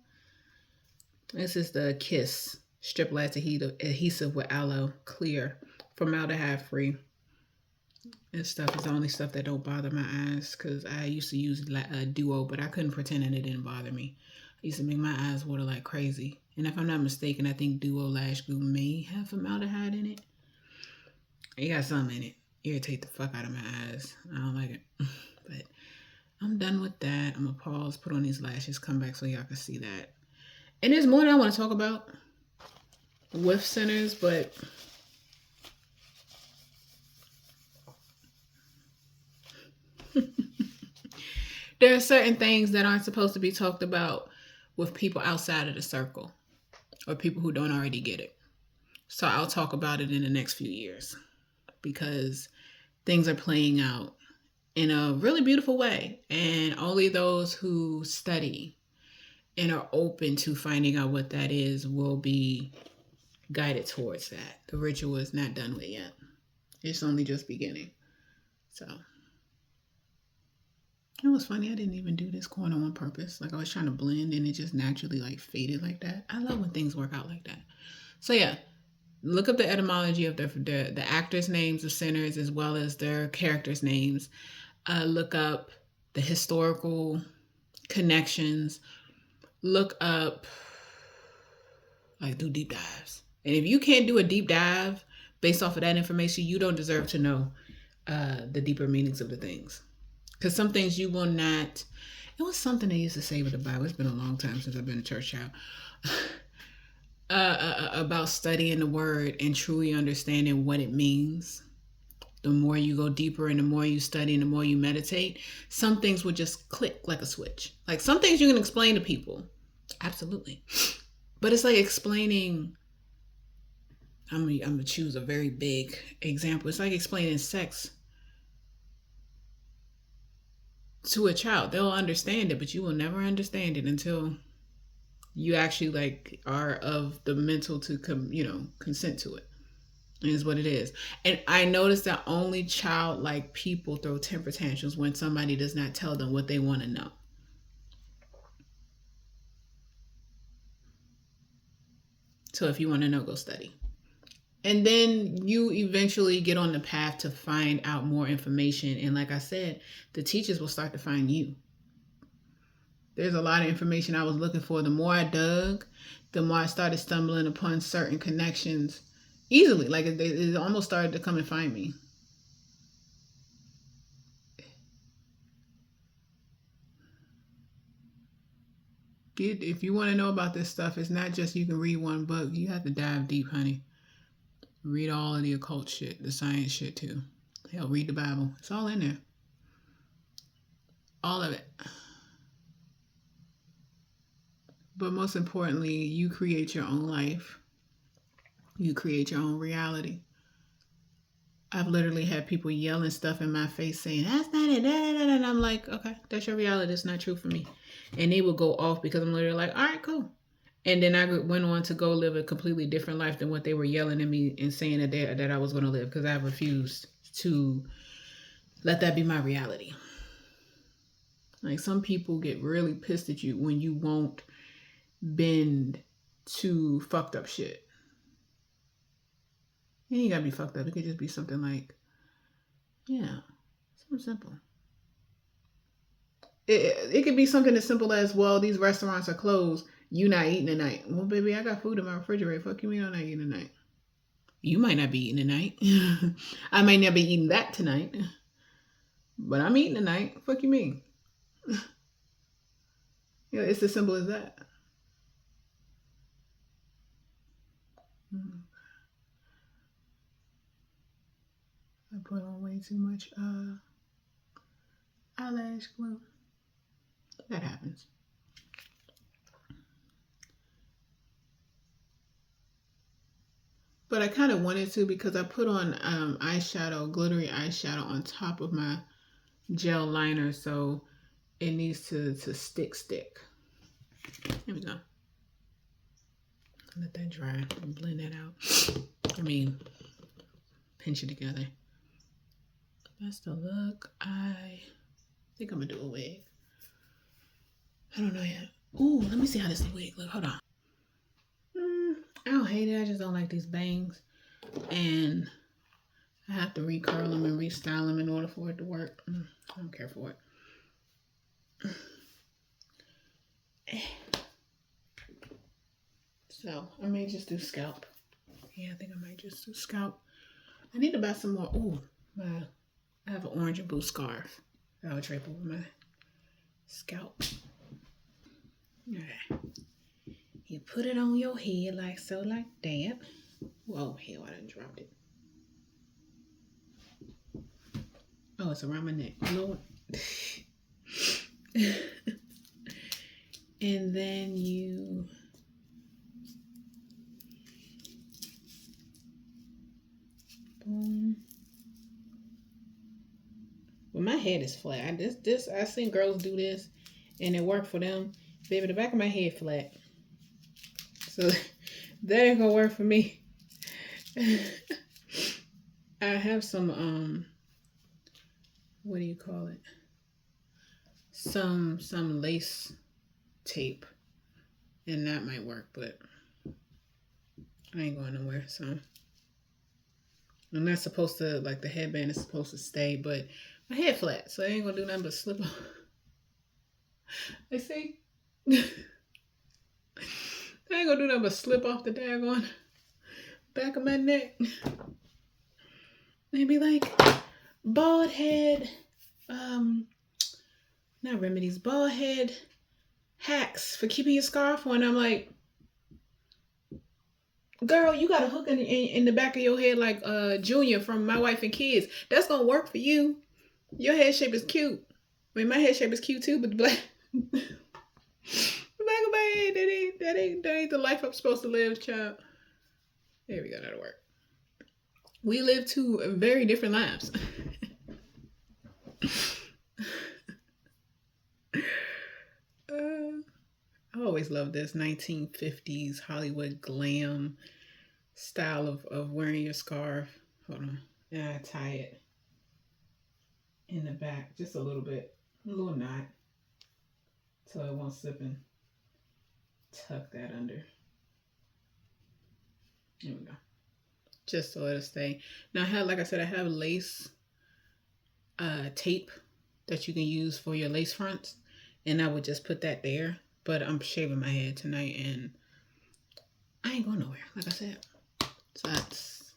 This is the Kiss Strip Lash Adhesive with Aloe Clear, formaldehyde free. This stuff is the only stuff that don't bother my eyes, because I used to use a Duo, but I couldn't pretend that it didn't bother me. I used to make my eyes water like crazy. And if I'm not mistaken, I think Duo Lash Glue may have formaldehyde in it. It got something in it. Irritate the fuck out of my eyes. I don't like it. But I'm done with that. I'm going to pause, put on these lashes, come back so y'all can see that. And there's more that I want to talk about with centers, but there are certain things that aren't supposed to be talked about with people outside of the circle or people who don't already get it. So I'll talk about it in the next few years because things are playing out in a really beautiful way. And only those who study and are open to finding out what that is will be guided towards that. The ritual is not done with yet. It's only just beginning. So it was funny. I didn't even do this corner on purpose. Like I was trying to blend and it just naturally like faded like that. I love when things work out like that. So yeah, look up the etymology of the actors' names of sinners as well as their characters' names. Look up the historical connections. Look up, like, do deep dives. And if you can't do a deep dive based off of that information, you don't deserve to know the deeper meanings of the things. Because some things you will not. It was something they used to say with the Bible. It's been a long time since I've been a church child. About studying the word and truly understanding what it means. The more you go deeper and the more you study and the more you meditate, some things will just click like a switch. Like some things you can explain to people. Absolutely. But it's like explaining, I'm going to choose a very big example. It's like explaining sex to a child. They'll understand it, but you will never understand it until you actually like are of the mental to consent to it. Is what it is. And I noticed that only childlike people throw temper tantrums when somebody does not tell them what they want to know. So if you want to know, go study. And then you eventually get on the path to find out more information. And like I said, the teachers will start to find you. There's a lot of information I was looking for. The more I dug, the more I started stumbling upon certain connections easily. Like it almost started to come and find me. If you want to know about this stuff, it's not just you can read one book. You have to dive deep, honey. Read all of the occult shit, the science shit too. Hell, read the Bible. It's all in there. All of it. But most importantly, you create your own life. You create your own reality. I've literally had people yelling stuff in my face saying, that's not it. And I'm like, okay, that's your reality. It's not true for me. And they will go off because I'm literally like, all right, cool. And then I went on to go live a completely different life than what they were yelling at me and saying that I was going to live, because I refused to let that be my reality. Like, some people get really pissed at you when you won't bend to fucked up shit. It ain't gotta be fucked up. It could just be something like, yeah, something simple. It could be something as simple as, well, these restaurants are closed. You not eating tonight. Well, baby, I got food in my refrigerator. Fuck you mean I'm not eating tonight? You might not be eating tonight. I might not be eating that tonight. But I'm eating tonight. Fuck you mean? Yeah, it's as simple as that. I put on way too much eyelash glue. That happens. But I kind of wanted to, because I put on eyeshadow, glittery eyeshadow on top of my gel liner, so it needs to stick. There we go. Let that dry and blend that out. I mean, pinch it together. That's the look. I think I'm gonna do a wig. I don't know yet. Ooh, let me see how this wig look. Hold on. I don't hate it. I just don't like these bangs, and I have to recurl them and restyle them in order for it to work. I don't care for it. So I may just do scalp. Yeah, I think I might just do scalp. I need to buy some more. Ooh, I have an orange and blue scarf that I'll drape over my scalp. Alright. You put it on your head like so, like that. Whoa, hell, I done dropped it. Oh, it's around my neck. Lord. And then you boom. Well, my head is flat. I seen girls do this and it worked for them. Baby, the back of my head flat. So that ain't gonna work for me. I have some what do you call it? Some lace tape, and that might work, but I ain't going nowhere. So I'm not supposed to, like, the headband is supposed to stay, but my head flat, so I ain't gonna do nothing but slip off. I see. I ain't gonna do nothing but slip off the daggone back of my neck. Maybe like bald head, not remedies, bald head hacks for keeping your scarf on. I'm like, girl, you got a hook in the back of your head like Junior from My Wife and Kids. That's gonna work for you. Your head shape is cute. I mean, my head shape is cute too, but the back of my head, that ain't the life I'm supposed to live, child. There we go, that'll work. We live two very different lives. I always loved this 1950s Hollywood glam style of wearing your scarf. Hold on. And I tie it in the back just a little bit, a little knot, so it won't slip, and tuck that under. There we go. Just so it'll stay. Now, like I said, I have lace tape that you can use for your lace fronts, and I would just put that there. But I'm shaving my head tonight, and I ain't going nowhere, like I said. So that's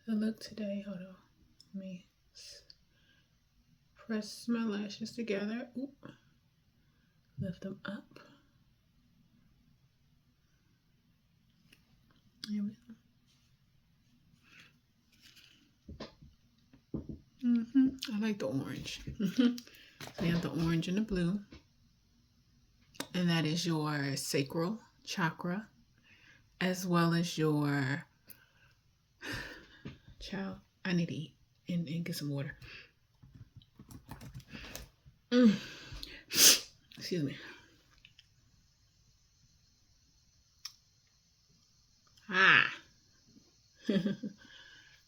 the look today. Hold on. Let me press my lashes together. Oop. Lift them up. I like the orange. So you have the orange and the blue. And that is your sacral chakra, as well as your... Child, I need to eat and get some water. Excuse me.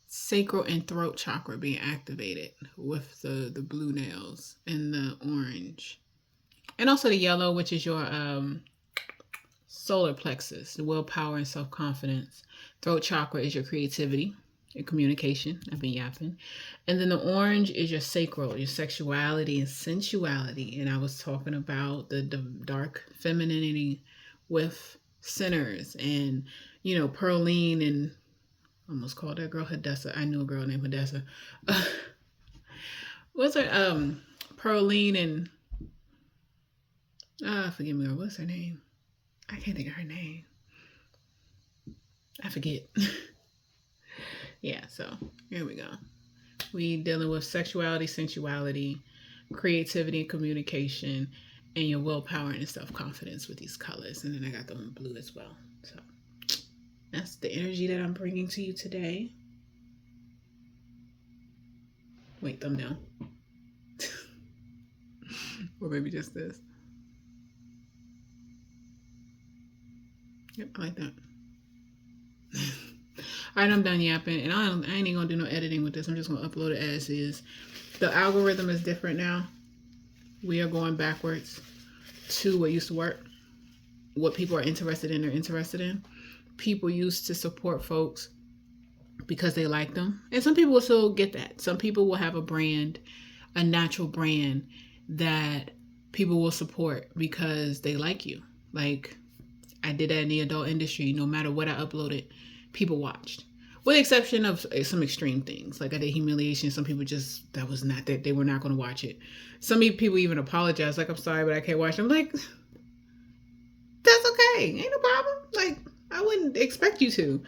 Sacral and throat chakra being activated with the blue nails and the orange. And also the yellow, which is your solar plexus, the willpower and self-confidence. Throat chakra is your creativity, your communication. I've been yapping. And then the orange is your sacral, your sexuality and sensuality. And I was talking about the dark femininity with sinners and, you know, Pearline and... almost called that girl Hadessa. I knew a girl named Hadessa. What's her Pearline and forgive me, what's her name? I can't think of her name. I forget. Yeah, so here we go. We dealing with sexuality, sensuality, creativity, communication, and your willpower and self-confidence with these colors. And then I got them in blue as well. So that's the energy that I'm bringing to you today. Wait, thumb down. Or maybe just this. Yep, I like that. All right, I'm done yapping. And I ain't even gonna do no editing with this. I'm just gonna upload it as is. The algorithm is different now. We are going backwards to what used to work. What people are interested in, they're interested in. People used to support folks because they like them. And some people will still get that. Some people will have a brand, a natural brand that people will support because they like you. Like I did that in the adult industry. No matter what I uploaded, people watched. With the exception of some extreme things. Like I did humiliation. Some people just, that was not that, they were not going to watch it. Some people even apologize. Like, I'm sorry, but I can't watch it. I'm like, that's okay. Ain't no problem. Like, I wouldn't expect you to.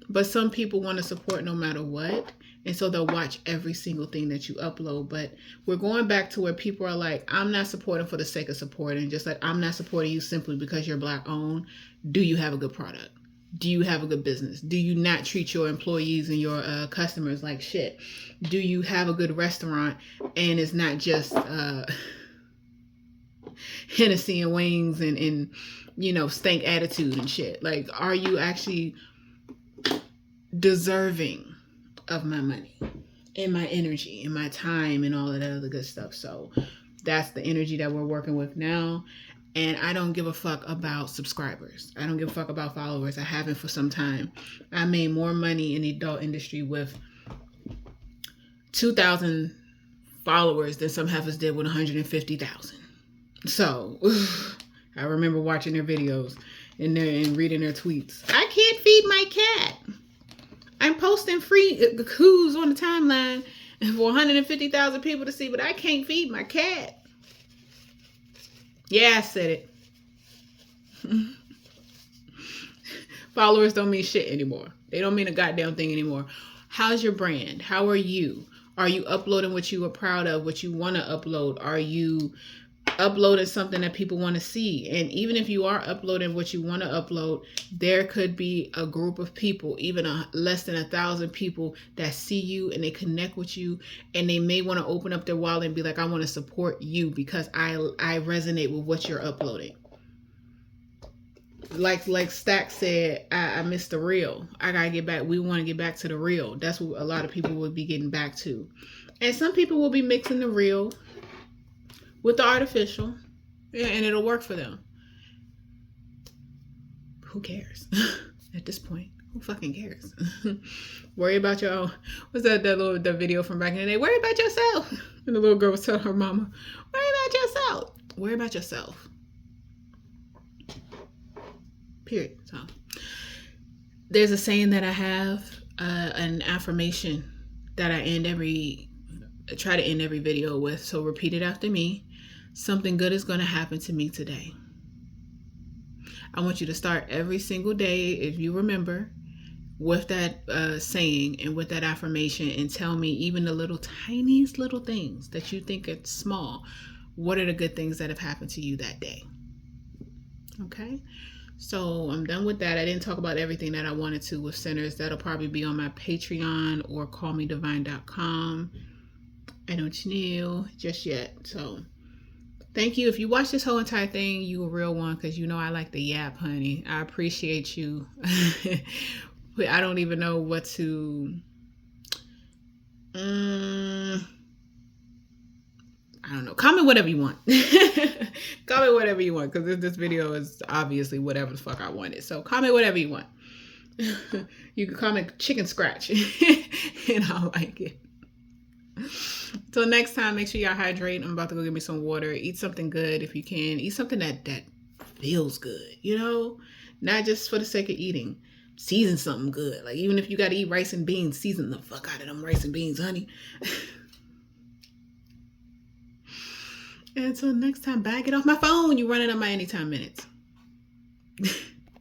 But some people want to support no matter what. And so they'll watch every single thing that you upload. But we're going back to where people are like, I'm not supporting for the sake of supporting. Just like I'm not supporting you simply because you're Black owned. Do you have a good product? Do you have a good business? Do you not treat your employees and your customers like shit? Do you have a good restaurant and it's not just Hennessy and wings and you know, stank attitude and shit? Like, are you actually deserving of my money and my energy and my time and all of that other good stuff? So that's the energy that we're working with now. And I don't give a fuck about subscribers. I don't give a fuck about followers. I haven't for some time. I made more money in the adult industry with 2,000 followers than some heifers did with 150,000. So I remember watching their videos and reading their tweets. I can't feed my cat. I'm posting free coos on the timeline for 150,000 people to see, but I can't feed my cat. Yeah, I said it. Followers don't mean shit anymore. They don't mean a goddamn thing anymore. How's your brand? How are you? Are you uploading what you are proud of, what you want to upload? Are you uploading something that people want to see? And even if you are uploading what you want to upload, there could be a group of people, even less than 1,000 people that see you and they connect with you, and they may want to open up their wallet and be like, I want to support you because I resonate with what you're uploading. Like Stack said, I missed the real. I gotta get back. We want to get back to the real. That's what a lot of people will be getting back to. And some people will be mixing the real with the artificial, yeah, and it'll work for them. Who cares? At this point, who fucking cares? Worry about your own. What's that video from back in the day? Worry about yourself. And the little girl was telling her mama, worry about yourself. Worry about yourself. Period. So there's a saying that I have, an affirmation that I try to end every video with. So repeat it after me. Something good is going to happen to me today. I want you to start every single day, if you remember, with that saying and with that affirmation, and tell me even the little tiniest little things that you think are small. What are the good things that have happened to you that day? Okay. So I'm done with that. I didn't talk about everything that I wanted to with centers. That'll probably be on my Patreon or callmedivine.com. I don't know just yet. So thank you. If you watch this whole entire thing, you a real one, because you know I like the yap, honey. I appreciate you. I don't even know what to... I don't know. Comment whatever you want. Comment whatever you want, because this video is obviously whatever the fuck I wanted. So comment whatever you want. You can comment chicken scratch and I'll like it. Till next time, make sure y'all hydrate. I'm about to go get me some water. Eat something good if you can. Eat something that feels good, you know? Not just for the sake of eating. Season something good. Like, even if you got to eat rice and beans, season the fuck out of them rice and beans, honey. And until next time, bye. Get off my phone. You running on my anytime minutes.